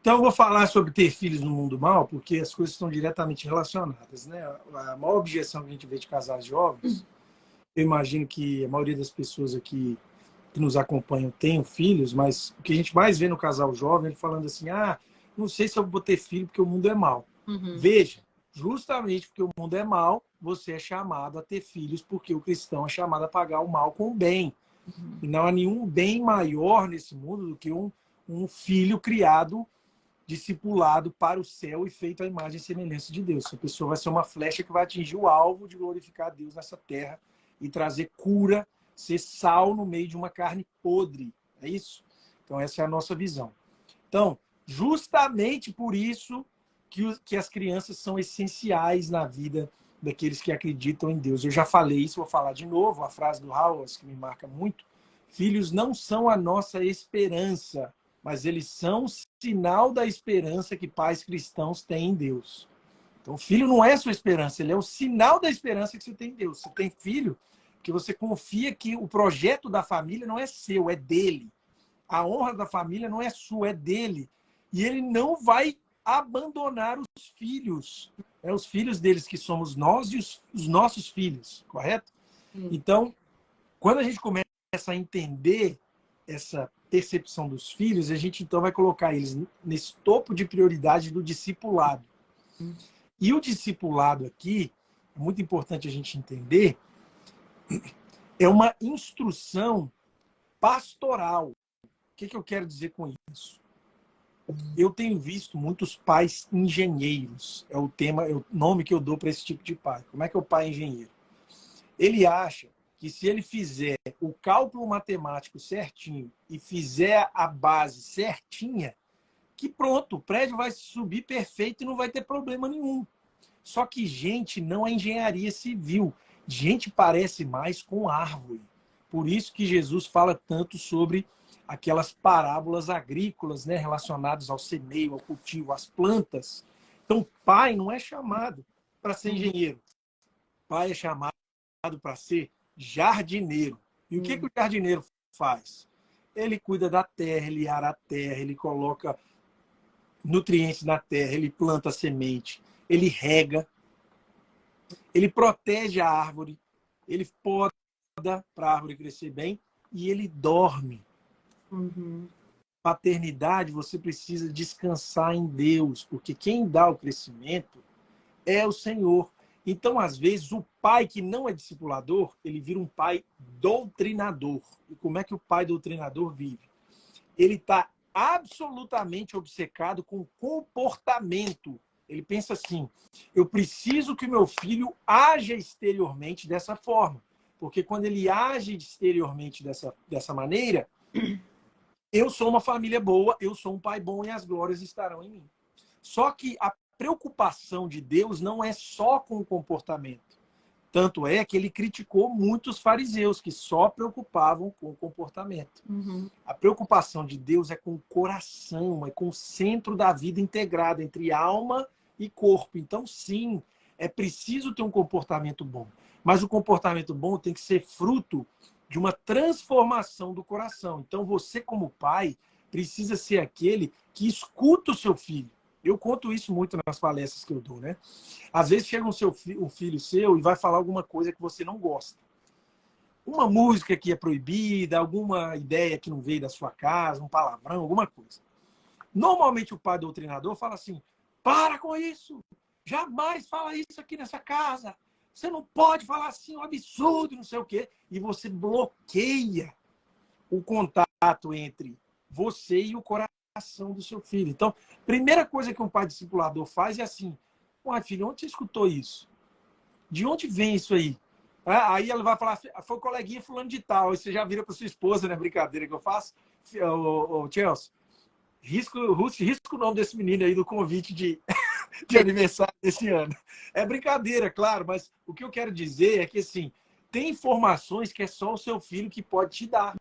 B: Então, eu vou falar sobre ter filhos no mundo mal, porque as coisas estão diretamente relacionadas, né? A maior objeção que a gente vê de casais jovens, eu imagino que a maioria das pessoas aqui que nos acompanham tenham filhos, mas o que a gente mais vê no casal jovem, ele falando assim, não sei se eu vou ter filho porque o mundo é mal.
A: Uhum.
B: Veja, justamente porque o mundo é mal, você é chamado a ter filhos, porque o cristão é chamado a pagar o mal com o bem.
A: Uhum.
B: E não há nenhum bem maior nesse mundo do que um filho criado, discipulado para o céu e feito à imagem e semelhança de Deus. Essa pessoa vai ser uma flecha que vai atingir o alvo de glorificar a Deus nessa terra e trazer cura, ser sal no meio de uma carne podre. É isso? Então, essa é a nossa visão. Então, justamente por isso que as crianças são essenciais na vida daqueles que acreditam em Deus. Eu já falei isso, vou falar de novo, a frase do Howells, que me marca muito. Filhos não são a nossa esperança, mas eles são sinal da esperança que pais cristãos têm em Deus. Então, o filho não é a sua esperança, ele é o sinal da esperança que você tem em Deus. Você tem filho porque você confia que o projeto da família não é seu, é dele. A honra da família não é sua, é dele. E ele não vai abandonar os filhos. É os filhos deles que somos nós e os nossos filhos, correto? Então, quando a gente começa a entender essa percepção dos filhos, a gente então vai colocar eles nesse topo de prioridade do discipulado. E o discipulado aqui, é muito importante a gente entender, é uma instrução pastoral. O que eu quero dizer com isso? Eu tenho visto muitos pais engenheiros. É o nome que eu dou para esse tipo de pai. Como é que é o pai engenheiro? Ele acha que se ele fizer o cálculo matemático certinho e fizer a base certinha, que pronto, o prédio vai subir perfeito e não vai ter problema nenhum. Só que gente não é engenharia civil. Gente parece mais com árvore. Por isso que Jesus fala tanto sobre aquelas parábolas agrícolas, né, relacionadas ao semeio, ao cultivo, às plantas. Então, pai não é chamado para ser engenheiro. Pai é chamado para ser jardineiro. E o que o jardineiro faz? Ele cuida da terra, ele ara a terra, ele coloca nutrientes na terra, ele planta a semente, ele rega, ele protege a árvore, ele poda para a árvore crescer bem e ele dorme. Paternidade, você precisa descansar em Deus, porque quem dá o crescimento é o Senhor. Então, às vezes, o pai que não é discipulador, ele vira um pai doutrinador. E como é que o pai doutrinador vive? Ele está absolutamente obcecado com comportamento. Ele pensa assim, eu preciso que o meu filho haja exteriormente dessa forma. Porque quando ele age exteriormente dessa maneira, eu sou uma família boa, eu sou um pai bom e as glórias estarão em mim. Só que a preocupação de Deus não é só com o comportamento. Tanto é que ele criticou muitos fariseus que só preocupavam com o comportamento. A preocupação de Deus é com o coração, é com o centro da vida integrada entre alma e corpo. Então, sim, É preciso ter um comportamento bom. Mas o comportamento bom tem que ser fruto de uma transformação do coração. Então, você, como pai, precisa ser aquele que escuta o seu filho. Eu conto isso muito nas palestras que eu dou, né? Às vezes chega um filho seu e vai falar alguma coisa que você não gosta. Uma música que é proibida, alguma ideia que não veio da sua casa, um palavrão, alguma coisa. Normalmente o pai doutrinador fala assim: para com isso! Jamais fala isso aqui nessa casa! Você não pode falar assim, um absurdo, não sei o quê. E você bloqueia o contato entre você e o coração do seu filho. Então, primeira coisa que um pai discipulador faz é assim: uai, filho, onde você escutou isso? De onde vem isso aí? Aí ela vai falar: foi o coleguinha fulano de tal. Aí você já vira para sua esposa, né? Brincadeira que eu faço. Ô, Chelsea, risco o nome desse menino aí do convite de aniversário desse ano. É brincadeira, claro, mas o que eu quero dizer é que, assim, tem informações que é só o seu filho que pode te dar.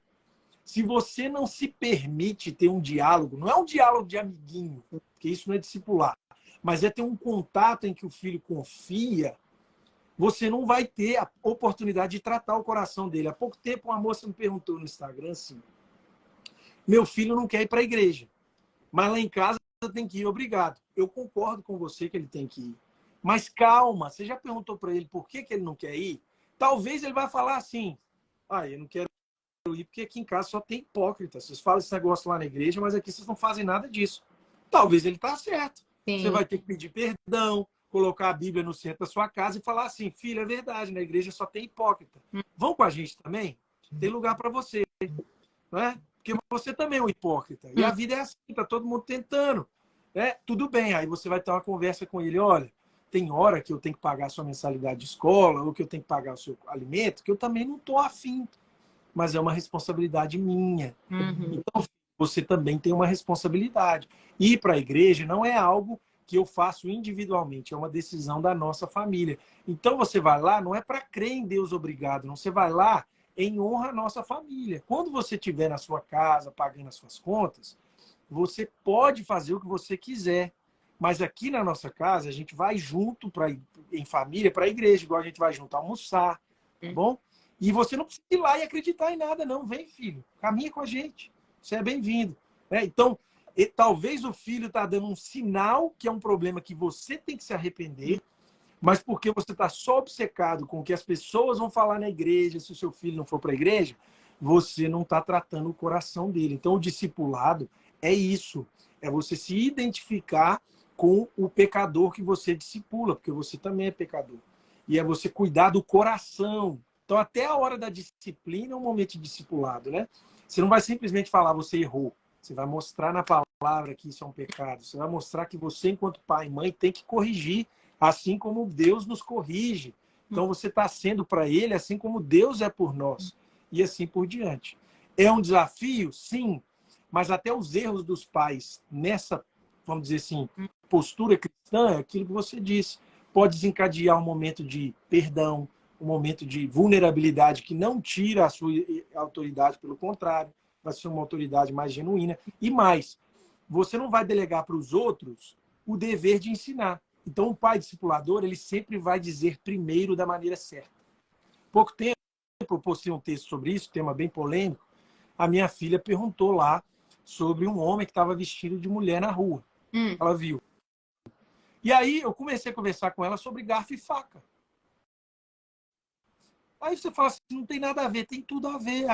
B: Se você não se permite ter um diálogo, não é um diálogo de amiguinho, porque isso não é discipular, mas é ter um contato em que o filho confia, você não vai ter a oportunidade de tratar o coração dele. Há pouco tempo, uma moça me perguntou no Instagram assim: meu filho não quer ir para a igreja, mas lá em casa tem que ir, obrigado. Eu concordo com você que ele tem que ir. Mas calma, você já perguntou para ele por que ele não quer ir? Talvez ele vai falar assim: eu não quero ir porque aqui em casa só tem hipócrita. Vocês falam esse negócio lá na igreja, mas aqui vocês não fazem nada disso. Talvez ele está certo.
A: Sim.
B: Você vai ter que pedir perdão, colocar a Bíblia no centro da sua casa e falar assim: filho, é verdade, na igreja só tem hipócrita. Vão com a gente também? Tem lugar para você. Não é? Porque você também é um hipócrita. E a vida é assim, tá todo mundo tentando. Né? Tudo bem, aí você vai ter uma conversa com ele: olha, tem hora que eu tenho que pagar a sua mensalidade de escola, ou que eu tenho que pagar o seu alimento, que eu também não estou afim. Mas é uma responsabilidade minha. Então, você também tem uma responsabilidade. Ir para a igreja não é algo que eu faço individualmente, é uma decisão da nossa família. Então, você vai lá, não é para crer em Deus obrigado, não. Você vai lá em honra à nossa família. Quando você estiver na sua casa, pagando as suas contas, você pode fazer o que você quiser. Mas aqui na nossa casa, a gente vai junto em família para a igreja, igual a gente vai junto almoçar, tá bom? E você não precisa ir lá e acreditar em nada, não. Vem, filho, caminha com a gente. Você é bem-vindo. Então, talvez o filho está dando um sinal que é um problema que você tem que se arrepender, mas porque você está só obcecado com o que as pessoas vão falar na igreja, se o seu filho não for para a igreja, você não está tratando o coração dele. Então, o discipulado é isso. É você se identificar com o pecador que você discipula, porque você também é pecador. E é você cuidar do coração. Então, até a hora da disciplina é um momento de discipulado, né? Você não vai simplesmente falar: você errou. Você vai mostrar na palavra que isso é um pecado. Você vai mostrar que você, enquanto pai e mãe, tem que corrigir, assim como Deus nos corrige. Então, você está sendo para ele assim como Deus é por nós. E assim por diante. É um desafio? Sim. Mas até os erros dos pais nessa, vamos dizer assim, postura cristã, é aquilo que você disse. Pode desencadear um momento de perdão, um momento de vulnerabilidade que não tira a sua autoridade, pelo contrário, vai ser uma autoridade mais genuína. E mais, você não vai delegar para os outros o dever de ensinar. Então, o pai discipulador, ele sempre vai dizer primeiro da maneira certa. Pouco tempo, eu postei um texto sobre isso, tema bem polêmico. A minha filha perguntou lá sobre um homem que estava vestido de mulher na rua. Ela viu. E aí, eu comecei a conversar com ela sobre garfo e faca. Aí você fala assim: não tem nada a ver. Tem tudo a ver.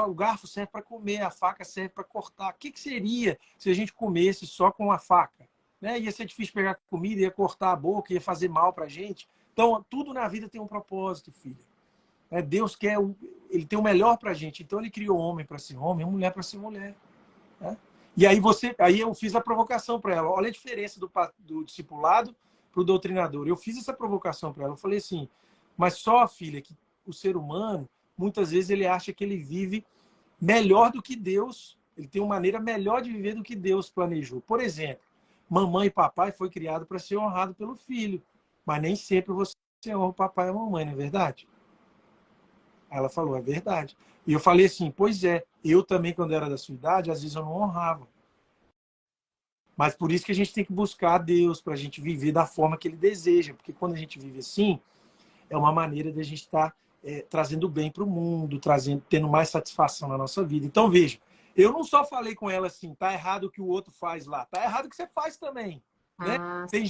B: O garfo serve para comer, a faca serve para cortar. O que seria se a gente comesse só com a faca? Né? Ia ser difícil pegar comida, ia cortar a boca, ia fazer mal para a gente. Então, tudo na vida tem um propósito, filha. Deus quer, ele tem o melhor para a gente. Então, ele criou homem para ser homem, mulher para ser mulher. Né? E aí eu fiz a provocação para ela. Olha a diferença do discipulado para o doutrinador. Eu fiz essa provocação para ela. Eu falei assim: mas só, filha, que o ser humano, muitas vezes, ele acha que ele vive melhor do que Deus. Ele tem uma maneira melhor de viver do que Deus planejou. Por exemplo, mamãe e papai foi criado para ser honrado pelo filho. Mas nem sempre você honra o papai e a mamãe, não é verdade? Ela falou: é verdade. E eu falei assim: pois é, eu também, quando era da sua idade, às vezes eu não honrava. Mas por isso que a gente tem que buscar a Deus, para a gente viver da forma que Ele deseja. Porque quando a gente vive assim, é uma maneira de a gente estar trazendo bem para o mundo, tendo mais satisfação na nossa vida. Então, veja, eu não só falei com ela assim, tá errado o que o outro faz lá, tá errado o que você faz também. Né?
A: Ah,
B: Tem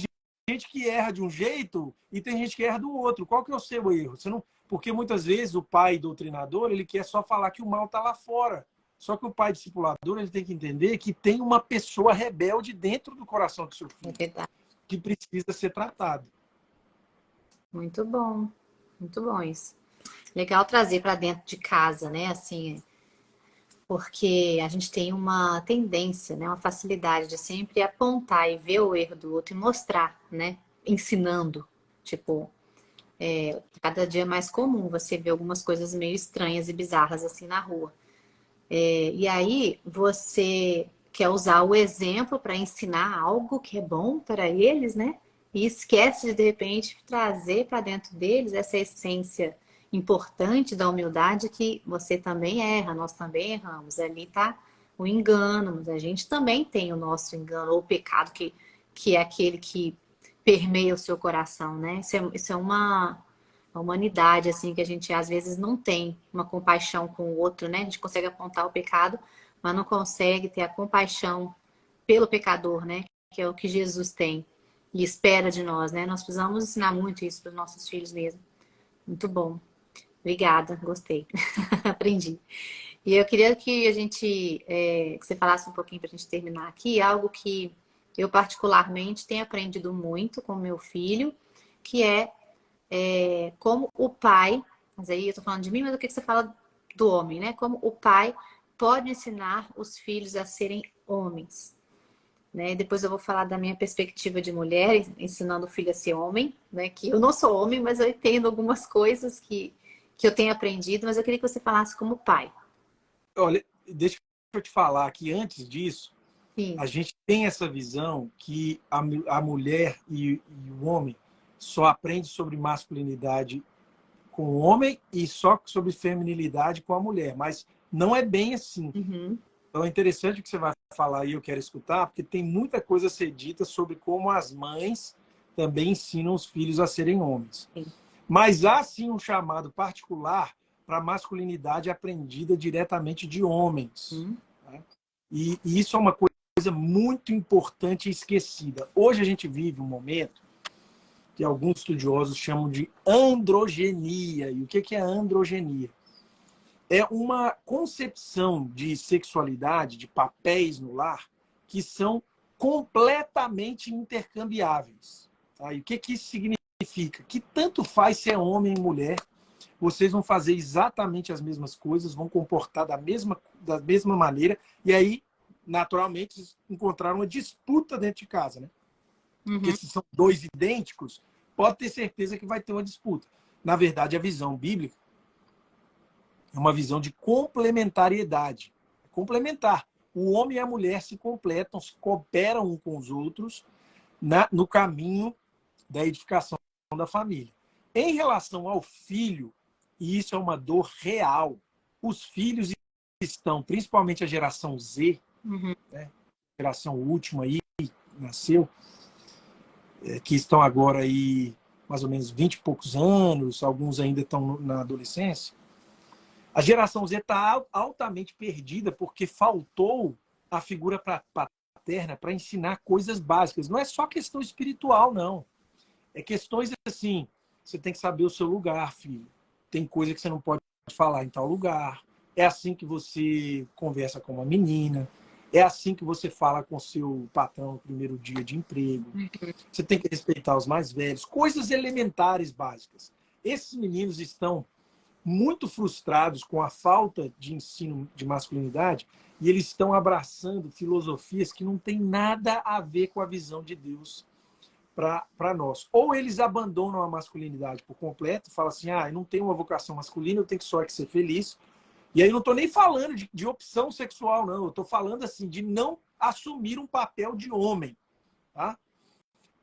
B: gente que erra de um jeito e tem gente que erra do outro. Qual que é o seu erro? Você não... Porque muitas vezes o pai doutrinador, ele quer só falar que o mal está lá fora. Só que o pai discipulador, ele tem que entender que tem uma pessoa rebelde dentro do coração do seu
A: é
B: filho,
A: verdade.
B: que precisa ser tratado.
A: Muito bom isso. Legal trazer para dentro de casa, né? Assim, porque a gente tem uma tendência, né? Uma facilidade de sempre apontar e ver o erro do outro e mostrar, né? Ensinando. Tipo, cada dia é mais comum você ver algumas coisas meio estranhas e bizarras assim na rua. E aí você quer usar o exemplo para ensinar algo que é bom para eles, né? E esquece de repente trazer para dentro deles essa essência importante da humildade que você também erra, nós também erramos. Ali tá o engano, mas a gente também tem o nosso engano, ou o pecado que é aquele que permeia o seu coração, né? Isso é uma humanidade, assim, que a gente às vezes não tem uma compaixão com o outro, né? A gente consegue apontar o pecado, mas não consegue ter a compaixão pelo pecador, né? Que é o que Jesus tem e espera de nós, né? Nós precisamos ensinar muito isso para os nossos filhos mesmo. Muito bom. Obrigada, gostei. Aprendi. E eu queria que a gente, que você falasse um pouquinho para a gente terminar aqui, algo que eu particularmente tenho aprendido muito com meu filho, que é como o pai, mas aí eu tô falando de mim, mas o que você fala do homem, né? Como o pai pode ensinar os filhos a serem homens, né? Depois eu vou falar da minha perspectiva de mulher, ensinando o filho a ser homem, né? Que eu não sou homem, mas eu entendo algumas coisas que eu tenho aprendido, mas eu queria que você falasse como pai.
B: Olha, deixa eu te falar que antes disso,
A: Sim.
B: a gente tem essa visão que a mulher e o homem só aprende sobre masculinidade com o homem e só sobre feminilidade com a mulher, mas não é bem assim.
A: Uhum.
B: Então é interessante o que você vai falar e eu quero escutar, porque tem muita coisa a ser dita sobre como as mães também ensinam os filhos a serem homens.
A: Sim.
B: Mas há sim um chamado particular para a masculinidade aprendida diretamente de homens.
A: Uhum.
B: Tá? E isso é uma coisa muito importante e esquecida. Hoje a gente vive um momento que alguns estudiosos chamam de androgenia. E o que é androgenia? É uma concepção de sexualidade, de papéis no lar, que são completamente intercambiáveis. Tá? E o que isso significa? Que tanto faz ser homem ou mulher, vocês vão fazer exatamente as mesmas coisas, vão comportar da mesma maneira, e aí, naturalmente, encontraram uma disputa dentro de casa, né? Porque
A: Uhum.
B: se são dois idênticos, pode ter certeza que vai ter uma disputa. Na verdade, a visão bíblica é uma visão de complementariedade. Complementar. O homem e a mulher se completam, se cooperam uns com os outros no caminho da edificação da família. Em relação ao filho, e isso é uma dor real, os filhos estão, principalmente a geração Z,
A: Uhum.
B: né, geração última aí, nasceu, que estão agora aí mais ou menos 20 e poucos anos, alguns ainda estão na adolescência. A geração Z está altamente perdida porque faltou a figura paterna para ensinar coisas básicas. Não é só questão espiritual, não. É questões assim, você tem que saber o seu lugar, filho. Tem coisa que você não pode falar em tal lugar. É assim que você conversa com uma menina. É assim que você fala com seu patrão no primeiro dia de emprego. Você tem que respeitar os mais velhos. Coisas elementares básicas. Esses meninos estão muito frustrados com a falta de ensino de masculinidade e eles estão abraçando filosofias que não têm nada a ver com a visão de Deus para nós. Ou eles abandonam a masculinidade por completo e falam assim, eu não tenho uma vocação masculina, eu tenho só que ser feliz. E aí eu não estou nem falando de opção sexual, não. Eu estou falando assim de não assumir um papel de homem. Tá?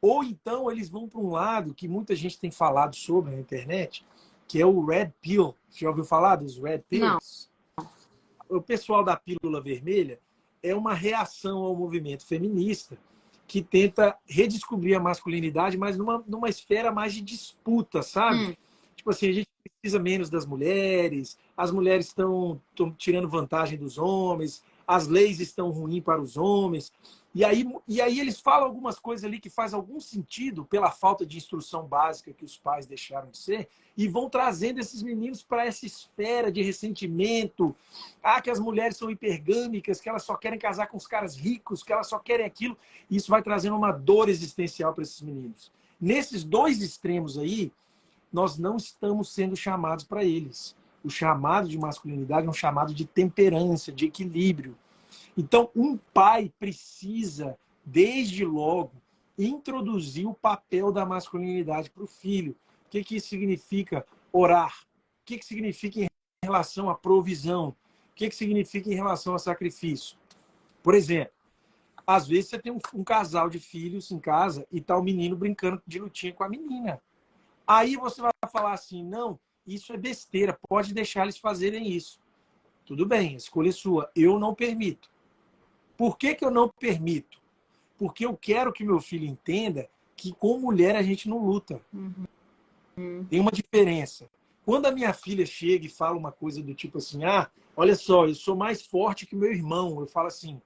B: Ou então eles vão para um lado que muita gente tem falado sobre na internet, que é o Red Pill. Já ouviu falar dos Red
A: Não.
B: Pills? O pessoal da pílula vermelha é uma reação ao movimento feminista, que tenta redescobrir a masculinidade, mas numa esfera mais de disputa, sabe? Tipo assim, a gente precisa menos das mulheres, as mulheres estão tirando vantagem dos homens, as leis estão ruins para os homens. E aí eles falam algumas coisas ali que faz algum sentido pela falta de instrução básica que os pais deixaram de ser, e vão trazendo esses meninos para essa esfera de ressentimento. Que as mulheres são hipergâmicas, que elas só querem casar com os caras ricos, que elas só querem aquilo. E isso vai trazendo uma dor existencial para esses meninos. Nesses dois extremos aí, nós não estamos sendo chamados para eles. O chamado de masculinidade é um chamado de temperança, de equilíbrio. Então, um pai precisa, desde logo, introduzir o papel da masculinidade para o filho. O que isso significa orar? O que significa em relação à provisão? O que significa em relação a sacrifício? Por exemplo, às vezes você tem um casal de filhos em casa e tá o menino brincando de lutinha com a menina. Aí você vai falar assim, não, isso é besteira, pode deixar eles fazerem isso. Tudo bem, a escolha é sua. Eu não permito. Por que eu não permito? Porque eu quero que meu filho entenda que com mulher a gente não luta. Tem uma diferença. Quando a minha filha chega e fala uma coisa do tipo assim, olha só, eu sou mais forte que meu irmão. Eu falo assim,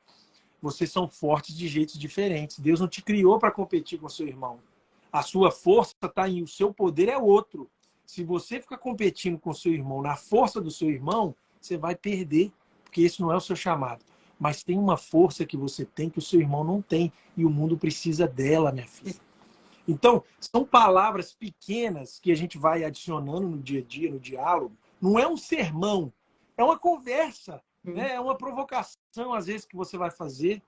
B: vocês são fortes de jeitos diferentes. Deus não te criou para competir com seu irmão. A sua força está em o seu poder é outro. Se você ficar competindo com seu irmão na força do seu irmão, você vai perder, porque esse não é o seu chamado. Mas tem uma força que você tem que o seu irmão não tem, e o mundo precisa dela, minha filha. Então, são palavras pequenas que a gente vai adicionando no dia a dia, no diálogo. Não é um sermão, é uma conversa, né? É uma provocação, às vezes, que você vai fazer,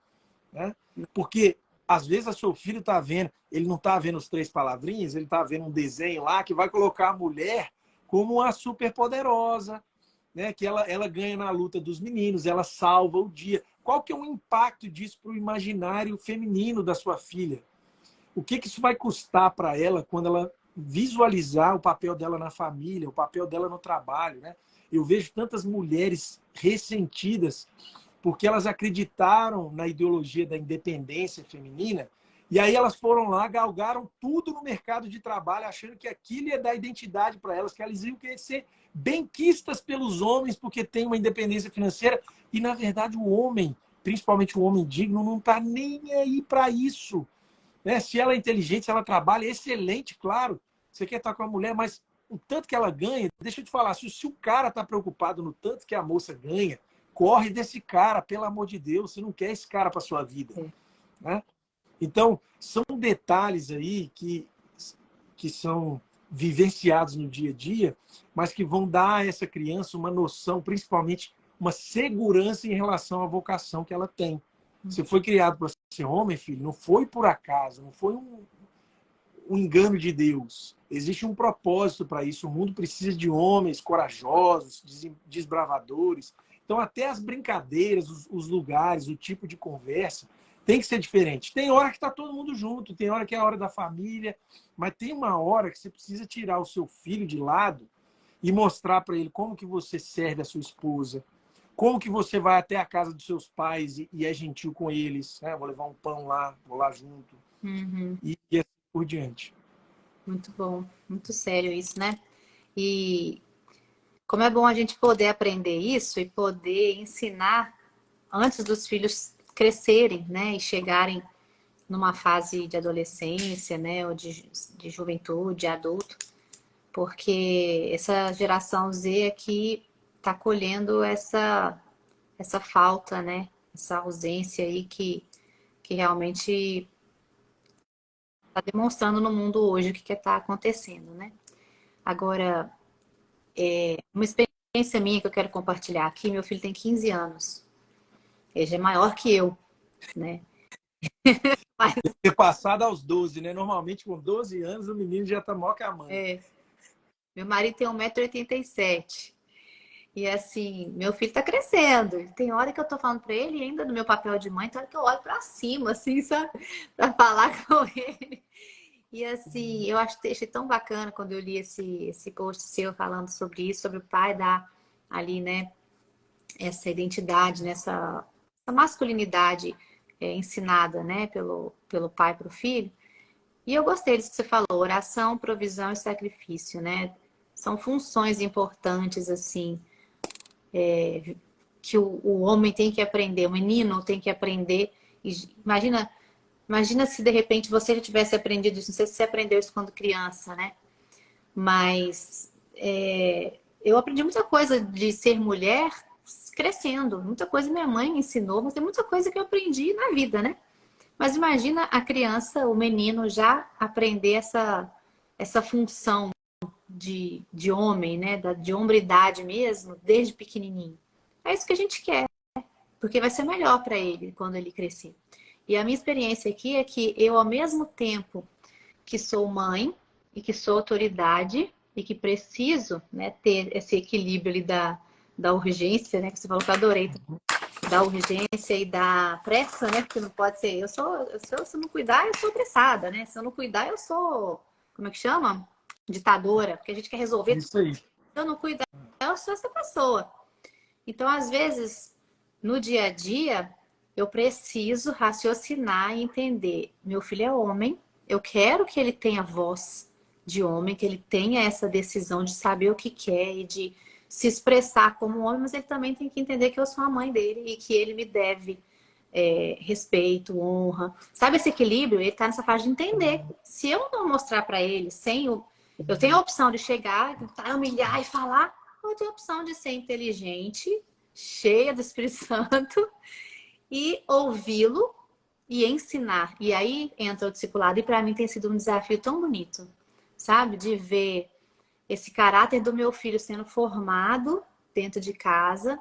B: né? Porque às vezes o seu filho está vendo, ele não está vendo os 3 palavrinhas, ele está vendo um desenho lá que vai colocar a mulher como uma superpoderosa, né? Que ela ganha na luta dos meninos, ela salva o dia. Qual que é o impacto disso para o imaginário feminino da sua filha? O que isso vai custar para ela quando ela visualizar o papel dela na família, o papel dela no trabalho, né? Eu vejo tantas mulheres ressentidas porque elas acreditaram na ideologia da independência feminina e aí elas foram lá, galgaram tudo no mercado de trabalho, achando que aquilo ia dar identidade para elas, que elas iam querer ser benquistas pelos homens porque tem uma independência financeira. E, na verdade, o homem, principalmente o homem digno, não está nem aí para isso. Né? Se ela é inteligente, se ela trabalha, é excelente, claro. Você quer estar com a mulher, mas o tanto que ela ganha, deixa eu te falar, se o cara está preocupado no tanto que a moça ganha, corre desse cara, pelo amor de Deus, você não quer esse cara para sua vida. Né? Então, são detalhes aí que são vivenciados no dia a dia, mas que vão dar a essa criança uma noção, principalmente uma segurança em relação à vocação que ela tem. Você foi criado para ser homem, filho, não foi por acaso, não foi um engano de Deus. Existe um propósito para isso. O mundo precisa de homens corajosos, desbravadores. Então, até as brincadeiras, os lugares, o tipo de conversa, tem que ser diferente. Tem hora que está todo mundo junto, tem hora que é a hora da família, mas tem uma hora que você precisa tirar o seu filho de lado e mostrar para ele como que você serve a sua esposa, como que você vai até a casa dos seus pais e é gentil com eles. Né? Vou levar um pão lá, vou lá junto. E assim por diante.
A: Muito bom, muito sério isso, né? E como é bom a gente poder aprender isso e poder ensinar antes dos filhos crescerem, né? E chegarem numa fase de adolescência, né? Ou de juventude, adulto. Porque essa geração Z aqui está colhendo essa falta, né? Essa ausência aí que realmente está demonstrando no mundo hoje o que está acontecendo, né? Agora, uma experiência minha que eu quero compartilhar aqui, meu filho tem 15 anos. Ele já é maior que eu, né? Mas,
B: Ter passado aos 12, né? Normalmente com 12 anos o menino já está maior que a mãe.
A: meu marido tem 1,87 m. E assim, meu filho tá crescendo. Tem hora que eu tô falando pra ele, ainda no meu papel de mãe, tem hora que eu olho pra cima, assim, sabe? Pra falar com ele. E assim, eu achei tão bacana quando eu li esse post seu falando sobre isso, sobre o pai dar ali, né, essa identidade, essa masculinidade ensinada, né, pelo pai para o filho. E eu gostei disso que você falou, oração, provisão e sacrifício, né? São funções importantes, assim, que o homem tem que aprender, o menino tem que aprender. Imagina se de repente você já tivesse aprendido isso, não sei se você aprendeu isso quando criança, né? Mas eu aprendi muita coisa de ser mulher crescendo, muita coisa minha mãe me ensinou, mas tem muita coisa que eu aprendi na vida, né? Mas imagina a criança, o menino já aprender essa função de homem, né? De hombridade mesmo, desde pequenininho. É isso que a gente quer, porque vai ser melhor para ele quando ele crescer. E a minha experiência aqui é que eu, ao mesmo tempo que sou mãe e que sou autoridade e que preciso, né, ter esse equilíbrio ali da urgência, né? Que você falou que eu adorei. Da urgência e da pressa, né? Porque não pode ser. Se eu não cuidar, eu sou apressada, né? Se eu não cuidar, eu sou, como é que chama? Ditadora, porque a gente quer resolver tudo.
B: Isso aí.
A: Se eu não cuidar, eu sou essa pessoa. Então, às vezes, no dia a dia, eu preciso raciocinar e entender. Meu filho é homem, eu quero que ele tenha voz de homem, que ele tenha essa decisão de saber o que quer e de se expressar como homem, mas ele também tem que entender que eu sou a mãe dele e que ele me deve respeito, honra. Sabe esse equilíbrio? Ele está nessa fase de entender. Se eu não mostrar para ele, eu tenho a opção de chegar, gritar, humilhar e falar, ou eu tenho a opção de ser inteligente, cheia do Espírito Santo e ouvi-lo e ensinar. E aí entra o discipulado e para mim tem sido um desafio tão bonito, sabe? De ver esse caráter do meu filho sendo formado dentro de casa,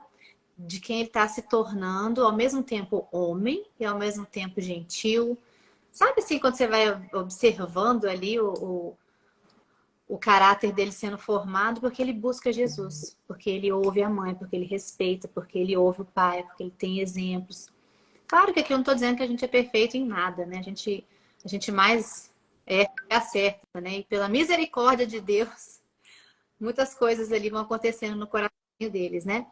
A: de quem ele está se tornando, ao mesmo tempo homem e ao mesmo tempo gentil. Sabe assim, quando você vai observando ali o caráter dele sendo formado, porque ele busca Jesus, porque ele ouve a mãe, porque ele respeita, porque ele ouve o pai, porque ele tem exemplos. Claro que aqui eu não estou dizendo que a gente é perfeito em nada, né? A gente mais acerta, né? E pela misericórdia de Deus, muitas coisas ali vão acontecendo no coração deles, né?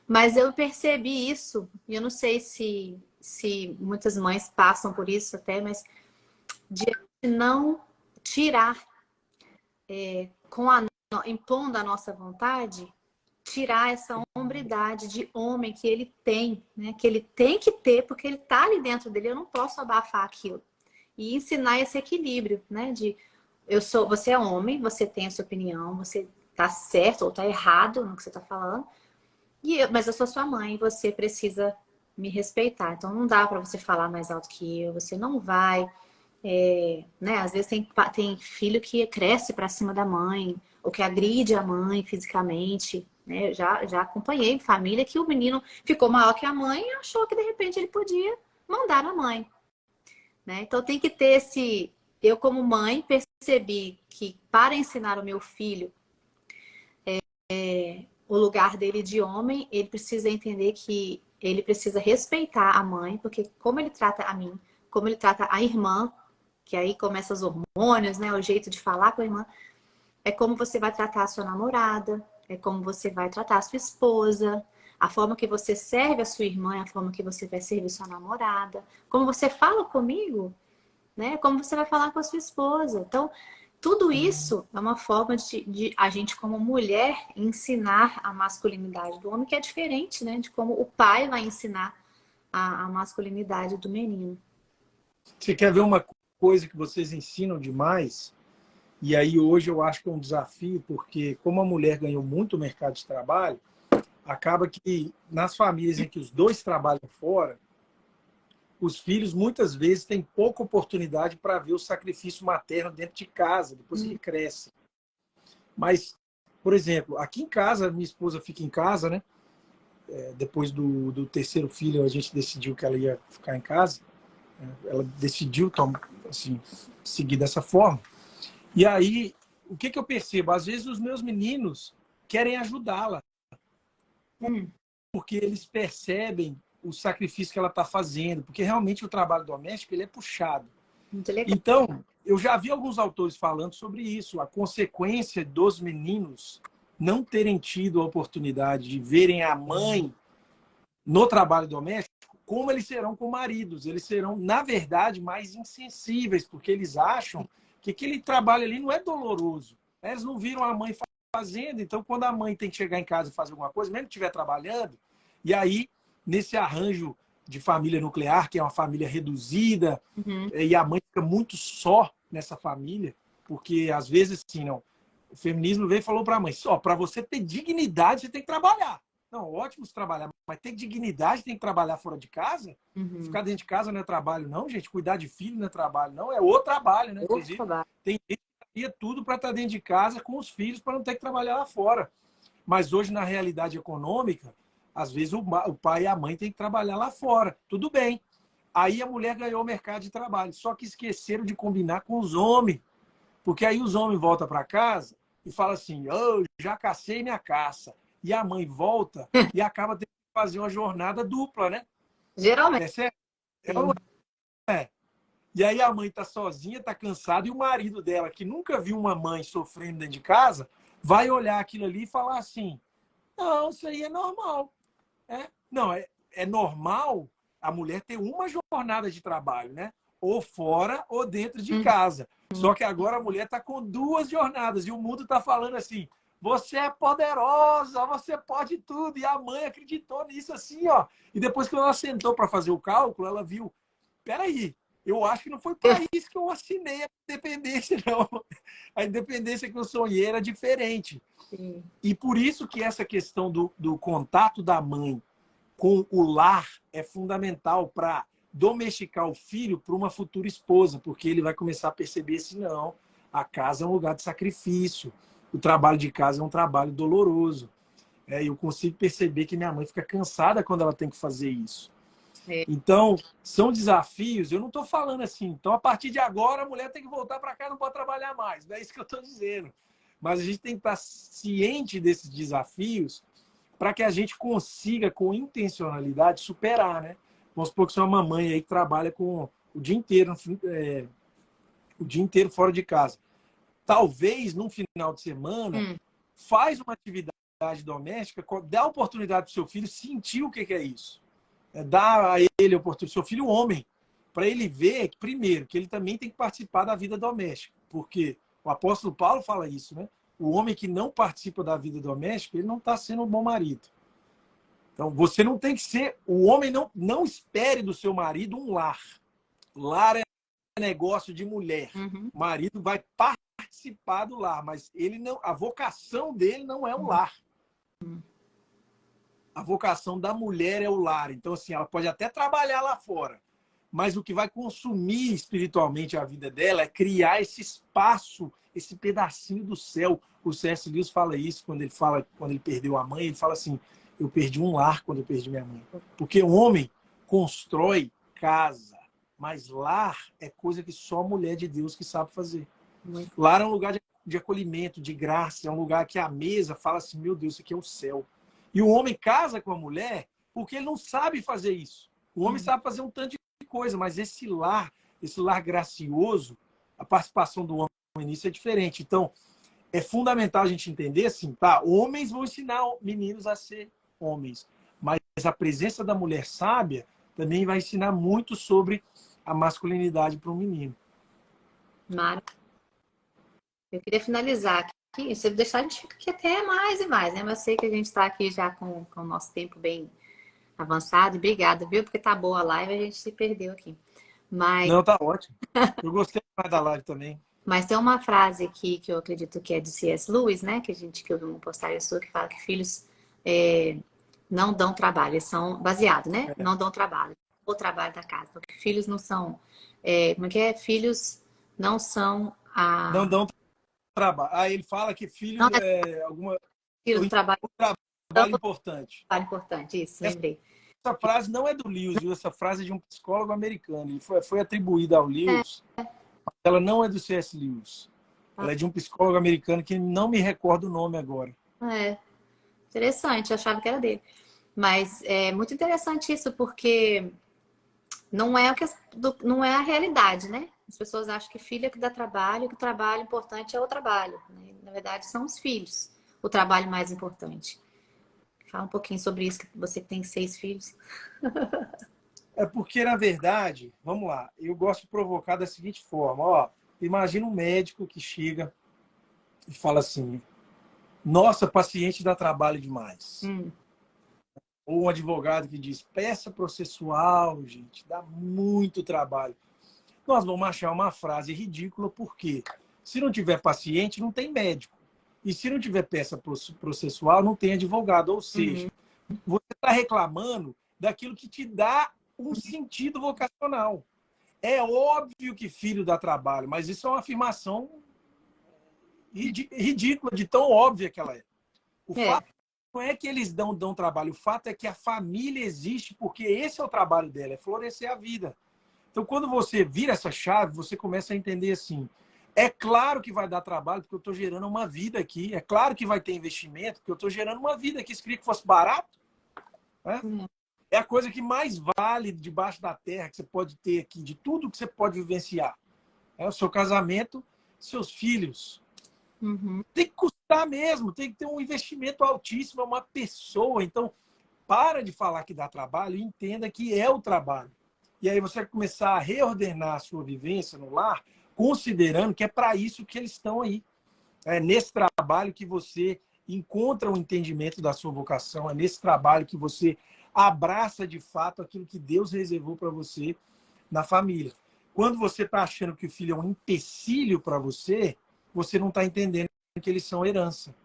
A: Mas eu percebi isso, e eu não sei se muitas mães passam por isso até, mas de não tirar, impondo a nossa vontade, tirar essa hombridade de homem que ele tem, né? Que ele tem que ter, porque ele tá ali dentro dele, eu não posso abafar aquilo. E ensinar esse equilíbrio, né? Você é homem, você tem a sua opinião, você tá certo ou tá errado no que você tá falando, mas eu sou sua mãe, você precisa me respeitar. Então não dá para você falar mais alto que eu, você não vai, né? Às vezes tem filho que cresce para cima da mãe, ou que agride a mãe fisicamente, né? Eu já acompanhei família que o menino ficou maior que a mãe e achou que de repente ele podia mandar na mãe, né? Então tem que ter eu como mãe percebi que para ensinar o meu filho o lugar dele de homem, ele precisa entender que ele precisa respeitar a mãe, porque como ele trata a mim, como ele trata a irmã, que aí começa os hormônios, né? O jeito de falar com a irmã, é como você vai tratar a sua namorada, é como você vai tratar a sua esposa, a forma que você serve a sua irmã é a forma que você vai servir sua namorada, como você fala comigo, né? Como você vai falar com a sua esposa. Então, tudo isso é uma forma de a gente, como mulher, ensinar a masculinidade do homem, que é diferente, né? De como o pai vai ensinar a masculinidade do menino.
B: Você quer ver uma coisa que vocês ensinam demais? E aí hoje eu acho que é um desafio, porque como a mulher ganhou muito o mercado de trabalho, acaba que nas famílias em que os dois trabalham fora, os filhos muitas vezes têm pouca oportunidade para ver o sacrifício materno dentro de casa, depois que cresce. Mas, por exemplo, aqui em casa, minha esposa fica em casa, né? Depois do terceiro filho, a gente decidiu que ela ia ficar em casa. Ela decidiu assim, seguir dessa forma. E aí, o que eu percebo? Às vezes os meus meninos querem ajudá-la. Porque eles percebem o sacrifício que ela está fazendo. Porque realmente o trabalho doméstico ele é puxado.
A: Muito legal.
B: Então, eu já vi alguns autores falando sobre isso. A consequência dos meninos não terem tido a oportunidade de verem a mãe no trabalho doméstico, como eles serão com maridos. Eles serão, na verdade, mais insensíveis, porque eles acham que aquele trabalho ali não é doloroso. Eles não viram a mãe fazendo, então quando a mãe tem que chegar em casa e fazer alguma coisa, mesmo que estiver trabalhando, e aí, nesse arranjo de família nuclear, que é uma família reduzida, e a mãe fica muito só nessa família, porque às vezes, assim, não, o feminismo veio e falou para a mãe, só para você ter dignidade, você tem que trabalhar. Não, ótimo se trabalhar, mas ter dignidade tem que trabalhar fora de casa? Ficar dentro de casa não é trabalho, não, gente. Cuidar de filho não é trabalho, não. É o trabalho, né? Inclusive, tem gente que faria tudo para estar dentro de casa com os filhos para não ter que trabalhar lá fora. Mas hoje, na realidade econômica, às vezes o pai e a mãe têm que trabalhar lá fora. Tudo bem. Aí a mulher ganhou o mercado de trabalho. Só que esqueceram de combinar com os homens. Porque aí os homens voltam para casa e falam assim, oh, já cacei minha caça. E a mãe volta e acaba tendo que fazer uma jornada dupla, né?
A: Geralmente.
B: É certo? É. E aí a mãe está sozinha, está cansada, e o marido dela, que nunca viu uma mãe sofrendo dentro de casa, vai olhar aquilo ali e falar assim, não, isso aí é normal. Não, é normal a mulher ter uma jornada de trabalho, né? Ou fora ou dentro de casa. Só que agora a mulher está com 2 jornadas e o mundo está falando assim, você é poderosa, você pode tudo. E a mãe acreditou nisso assim, ó. E depois que ela sentou para fazer o cálculo, ela viu, peraí, eu acho que não foi para isso que eu assinei a independência, não. A independência que eu sonhei era diferente.
A: Sim.
B: E por isso que essa questão do contato da mãe com o lar é fundamental para domesticar o filho para uma futura esposa, porque ele vai começar a perceber assim, não, a casa é um lugar de sacrifício, o trabalho de casa é um trabalho doloroso. Eu consigo perceber que minha mãe fica cansada quando ela tem que fazer isso. Então, são desafios, eu não estou falando assim, então a partir de agora a mulher tem que voltar para cá, não pode trabalhar mais, não é isso que eu estou dizendo. Mas a gente tem que estar ciente desses desafios para que a gente consiga, com intencionalidade, superar, né? Vamos supor que você é uma mamãe aí que trabalha com o dia inteiro fora de casa. Talvez, num final de semana, faz uma atividade doméstica, dá oportunidade para o seu filho sentir o que é isso. Dá a ele a oportunidade, seu filho homem, para ele ver, primeiro, que ele também tem que participar da vida doméstica. Porque o apóstolo Paulo fala isso, né? O homem que não participa da vida doméstica, ele não está sendo um bom marido. Então, você não tem que ser... O homem não espere do seu marido um lar. Lar é negócio de mulher. O marido vai participar do lar, mas ele não, a vocação dele não é o lar. A vocação da mulher é o lar. Então, assim, ela pode até trabalhar lá fora, mas o que vai consumir espiritualmente a vida dela é criar esse espaço, esse pedacinho do céu. O C.S. Lewis fala isso quando ele perdeu a mãe, ele fala assim, eu perdi um lar quando eu perdi minha mãe. Porque o homem constrói casa, mas lar é coisa que só a mulher de Deus que sabe fazer. Lar é um lugar de acolhimento, de graça, é um lugar que a mesa fala assim, meu Deus, isso aqui é o céu. E o homem casa com a mulher porque ele não sabe fazer isso. O homem sabe fazer um tanto de coisa, mas esse lar gracioso, a participação do homem nisso é diferente. Então, é fundamental a gente entender assim, tá? Homens vão ensinar meninos a ser homens, mas a presença da mulher sábia também vai ensinar muito sobre a masculinidade para um menino.
A: Mara, eu queria finalizar aqui, se deixar a gente fica aqui até mais e mais, né? Mas eu sei que a gente está aqui já com o nosso tempo bem avançado. Obrigada, viu? Porque tá boa a live, a gente se perdeu aqui. Mas...
B: Não, tá ótimo. Eu gostei mais da live também.
A: Mas tem uma frase aqui que eu acredito que é de C.S. Lewis, né? Que eu vi uma postagem sua que fala que filhos não dão trabalho, eles são baseados, né? Não dão trabalho, o trabalho da casa. Porque filhos não são... como é que é? Filhos não são a...
B: Não dão trabalho. Aí ele fala que filho é alguma...
A: Filho do trabalho.
B: Trabalho importante.
A: Trabalho importante, isso, lembrei.
B: Essa frase não é do Lewis, viu? Essa frase é de um psicólogo americano. Ele foi atribuída ao Lewis. Ela não é do C.S. Lewis. Ela é de um psicólogo americano que não me recordo o nome agora.
A: Interessante, eu achava que era dele. Mas é muito interessante isso, porque não é a realidade, né? As pessoas acham que filho é que dá trabalho, que o trabalho importante é o trabalho, né? Na verdade, são os filhos o trabalho mais importante. Fala um pouquinho sobre isso, que você tem 6 filhos.
B: É porque, na verdade, vamos lá, eu gosto de provocar da seguinte forma, ó, imagina um médico que chega e fala assim, nossa, paciente dá trabalho demais. Ou um advogado que diz, peça processual, gente, dá muito trabalho. Nós vamos achar uma frase ridícula, porque se não tiver paciente, não tem médico. E se não tiver peça processual, não tem advogado. Ou seja, você está reclamando daquilo que te dá um sentido vocacional. É óbvio que filho dá trabalho, mas isso é uma afirmação ridícula, de tão óbvia que ela é. O fato não é que eles dão trabalho, o fato é que a família existe porque esse é o trabalho dela, é florescer a vida. Então, quando você vira essa chave, você começa a entender assim, é claro que vai dar trabalho porque eu estou gerando uma vida aqui, é claro que vai ter investimento porque eu estou gerando uma vida aqui. Você queria que fosse barato? Né? É a coisa que mais vale debaixo da terra que você pode ter aqui, de tudo que você pode vivenciar. É o seu casamento, seus filhos. Tem que custar mesmo, tem que ter um investimento altíssimo, é uma pessoa. Então, para de falar que dá trabalho e entenda que é o trabalho. E aí você vai começar a reordenar a sua vivência no lar, considerando que é para isso que eles estão aí. É nesse trabalho que você encontra o entendimento da sua vocação, é nesse trabalho que você abraça de fato aquilo que Deus reservou para você na família. Quando você está achando que o filho é um empecilho para você, você não está entendendo que eles são herança.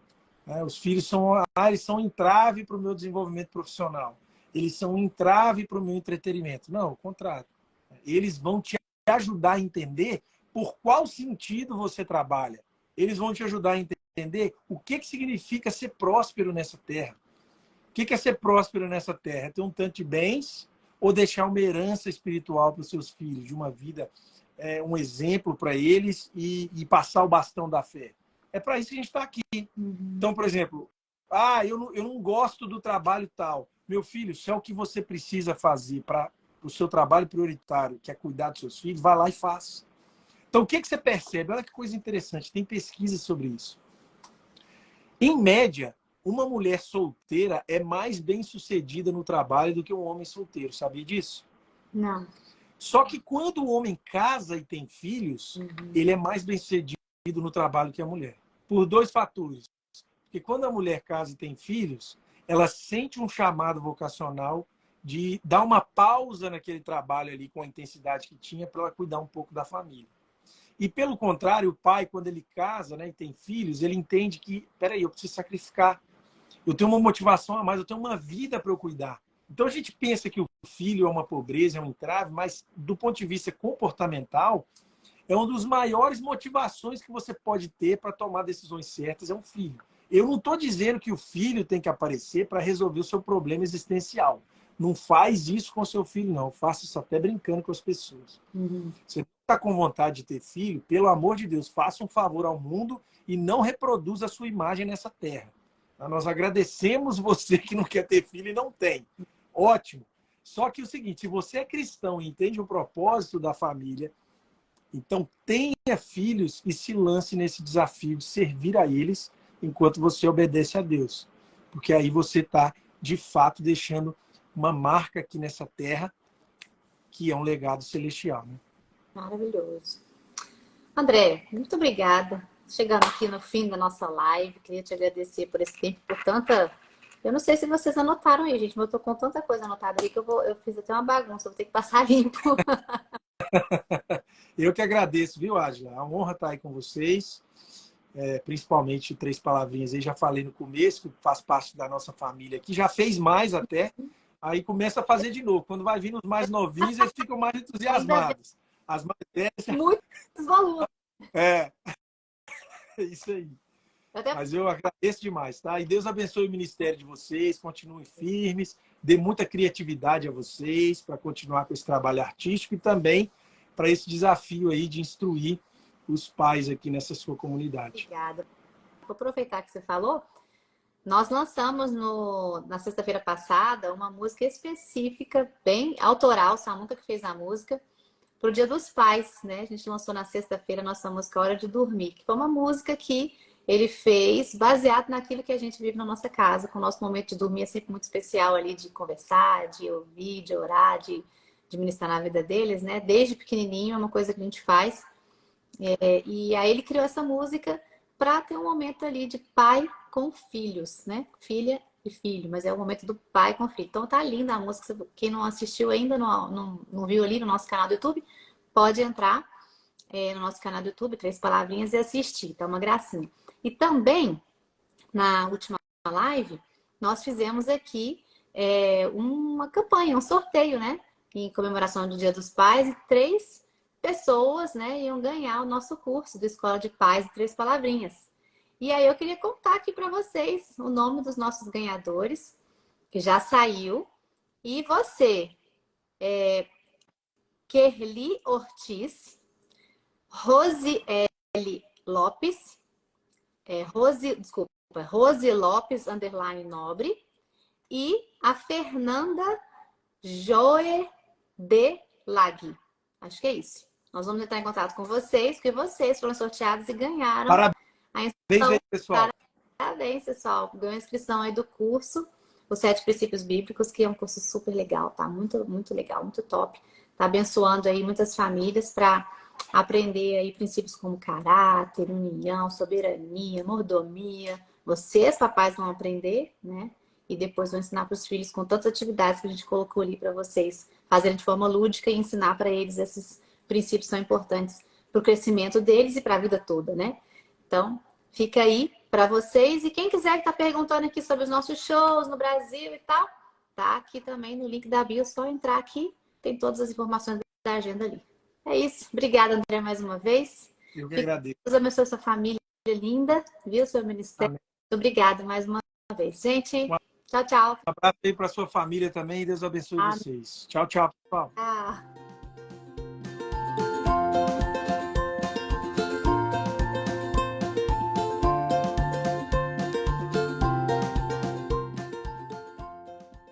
B: Os filhos eles são um entrave para o meu desenvolvimento profissional. Eles são um entrave para o meu entretenimento. Não, ao contrário. Eles vão te ajudar a entender por qual sentido você trabalha. Eles vão te ajudar a entender o que significa ser próspero nessa terra. O que é ser próspero nessa terra? É ter um tanto de bens ou deixar uma herança espiritual para os seus filhos, de uma vida, um exemplo para eles e passar o bastão da fé. É para isso que a gente está aqui. Então, por exemplo, eu não gosto do trabalho tal. Meu filho, se é o que você precisa fazer para o seu trabalho prioritário, que é cuidar dos seus filhos, vai lá e faça. Então, o que você percebe? Olha que coisa interessante, tem pesquisa sobre isso. Em média, uma mulher solteira é mais bem-sucedida no trabalho do que um homem solteiro. Sabia disso?
A: Não.
B: Só que quando o homem casa e tem filhos, ele é mais bem-sucedido no trabalho que a mulher. Por dois fatores. Porque quando a mulher casa e tem filhos, ela sente um chamado vocacional de dar uma pausa naquele trabalho ali com a intensidade que tinha para ela cuidar um pouco da família. E pelo contrário, o pai, quando ele casa, né, e tem filhos, ele entende que, peraí, eu preciso sacrificar. Eu tenho uma motivação a mais, eu tenho uma vida para eu cuidar. Então a gente pensa que o filho é uma pobreza, é um entrave, mas do ponto de vista comportamental, é uma das maiores motivações que você pode ter para tomar decisões certas, é um filho. Eu não estou dizendo que o filho tem que aparecer para resolver o seu problema existencial. Não faz isso com seu filho, não. Faça isso até brincando com as pessoas. Você está com vontade de ter filho, pelo amor de Deus, faça um favor ao mundo e não reproduza a sua imagem nessa terra. Nós agradecemos você que não quer ter filho e não tem. Ótimo. Só que é o seguinte, se você é cristão e entende o propósito da família, então tenha filhos e se lance nesse desafio de servir a eles enquanto você obedece a Deus. Porque aí você está, de fato, deixando uma marca aqui nessa terra que é um legado celestial. Né?
A: Maravilhoso. André, muito obrigada. Chegando aqui no fim da nossa live, queria te agradecer por esse tempo, por tanta... Eu não sei se vocês anotaram aí, gente, mas eu tô com tanta coisa anotada aí que eu fiz até uma bagunça, vou ter que passar limpo.
B: Eu que agradeço, viu, Ádila? A honra estar aí com vocês. Principalmente três palavrinhas aí, já falei no começo, que faz parte da nossa família aqui, já fez mais até, aí começa a fazer de novo. Quando vai vindo os mais novinhos, eles ficam mais entusiasmados. As mais velhas...
A: Muitos valores.
B: É isso aí. Mas eu agradeço demais, tá? E Deus abençoe o ministério de vocês, continuem firmes, dê muita criatividade a vocês para continuar com esse trabalho artístico e também para esse desafio aí de instruir os pais aqui nessa sua comunidade.
A: Obrigada. Vou aproveitar que você falou. Nós lançamos na sexta-feira passada uma música específica, bem autoral, o Samuca que fez a música, para o Dia dos Pais, né? A gente lançou na sexta-feira a nossa música Hora de Dormir, que foi uma música que ele fez baseado naquilo que a gente vive na nossa casa, com o nosso momento de dormir é sempre muito especial ali, de conversar, de ouvir, de orar, de de ministrar na vida deles, né? Desde pequenininho, é uma coisa que a gente faz. E aí ele criou essa música para ter um momento ali de pai com filhos, né? Filha e filho, mas é o momento do pai com filho. Então tá linda a música. Quem não assistiu ainda, não viu ali no nosso canal do YouTube, pode entrar no nosso canal do YouTube, 3 Palavrinhas, e assistir. Tá uma gracinha. E também, na última live, nós fizemos aqui uma campanha, um sorteio, né? Em comemoração do Dia dos Pais, e 3 pessoas, né, iam ganhar o nosso curso do Escola de Paz e 3 Palavrinhas. E aí eu queria contar aqui para vocês o nome dos nossos ganhadores, que já saiu. E você, Kerli Ortiz, Rosiele Lopes, Rose Lopes, underline Nobre, e a Fernanda Joe de Lagui. Acho que é isso. Nós vamos entrar em contato com vocês, porque vocês foram sorteados e ganharam a inscrição.
B: Aí, pessoal.
A: Parabéns, pessoal. Ganhou a inscrição aí do curso, os 7 Princípios Bíblicos, que é um curso super legal, tá? Muito, muito legal, muito top. Tá abençoando aí muitas famílias para aprender aí princípios como caráter, união, soberania, mordomia. Vocês, papais, vão aprender, né? E depois vão ensinar para os filhos com tantas atividades que a gente colocou ali para vocês fazerem de forma lúdica e ensinar para eles esses princípios tão importantes para o crescimento deles e para a vida toda, né? Então, fica aí para vocês. E quem quiser que tá perguntando aqui sobre os nossos shows no Brasil e tal, tá aqui também no link da bio, só entrar aqui, tem todas as informações da agenda ali. É isso. Obrigada, André, mais uma vez.
B: Eu que agradeço.
A: Deus abençoe sua família linda, viu? Seu ministério. Amém. Obrigada mais uma vez. Gente, tchau, tchau.
B: Um abraço aí para sua família também. Deus abençoe vocês. Tchau, tchau, pessoal.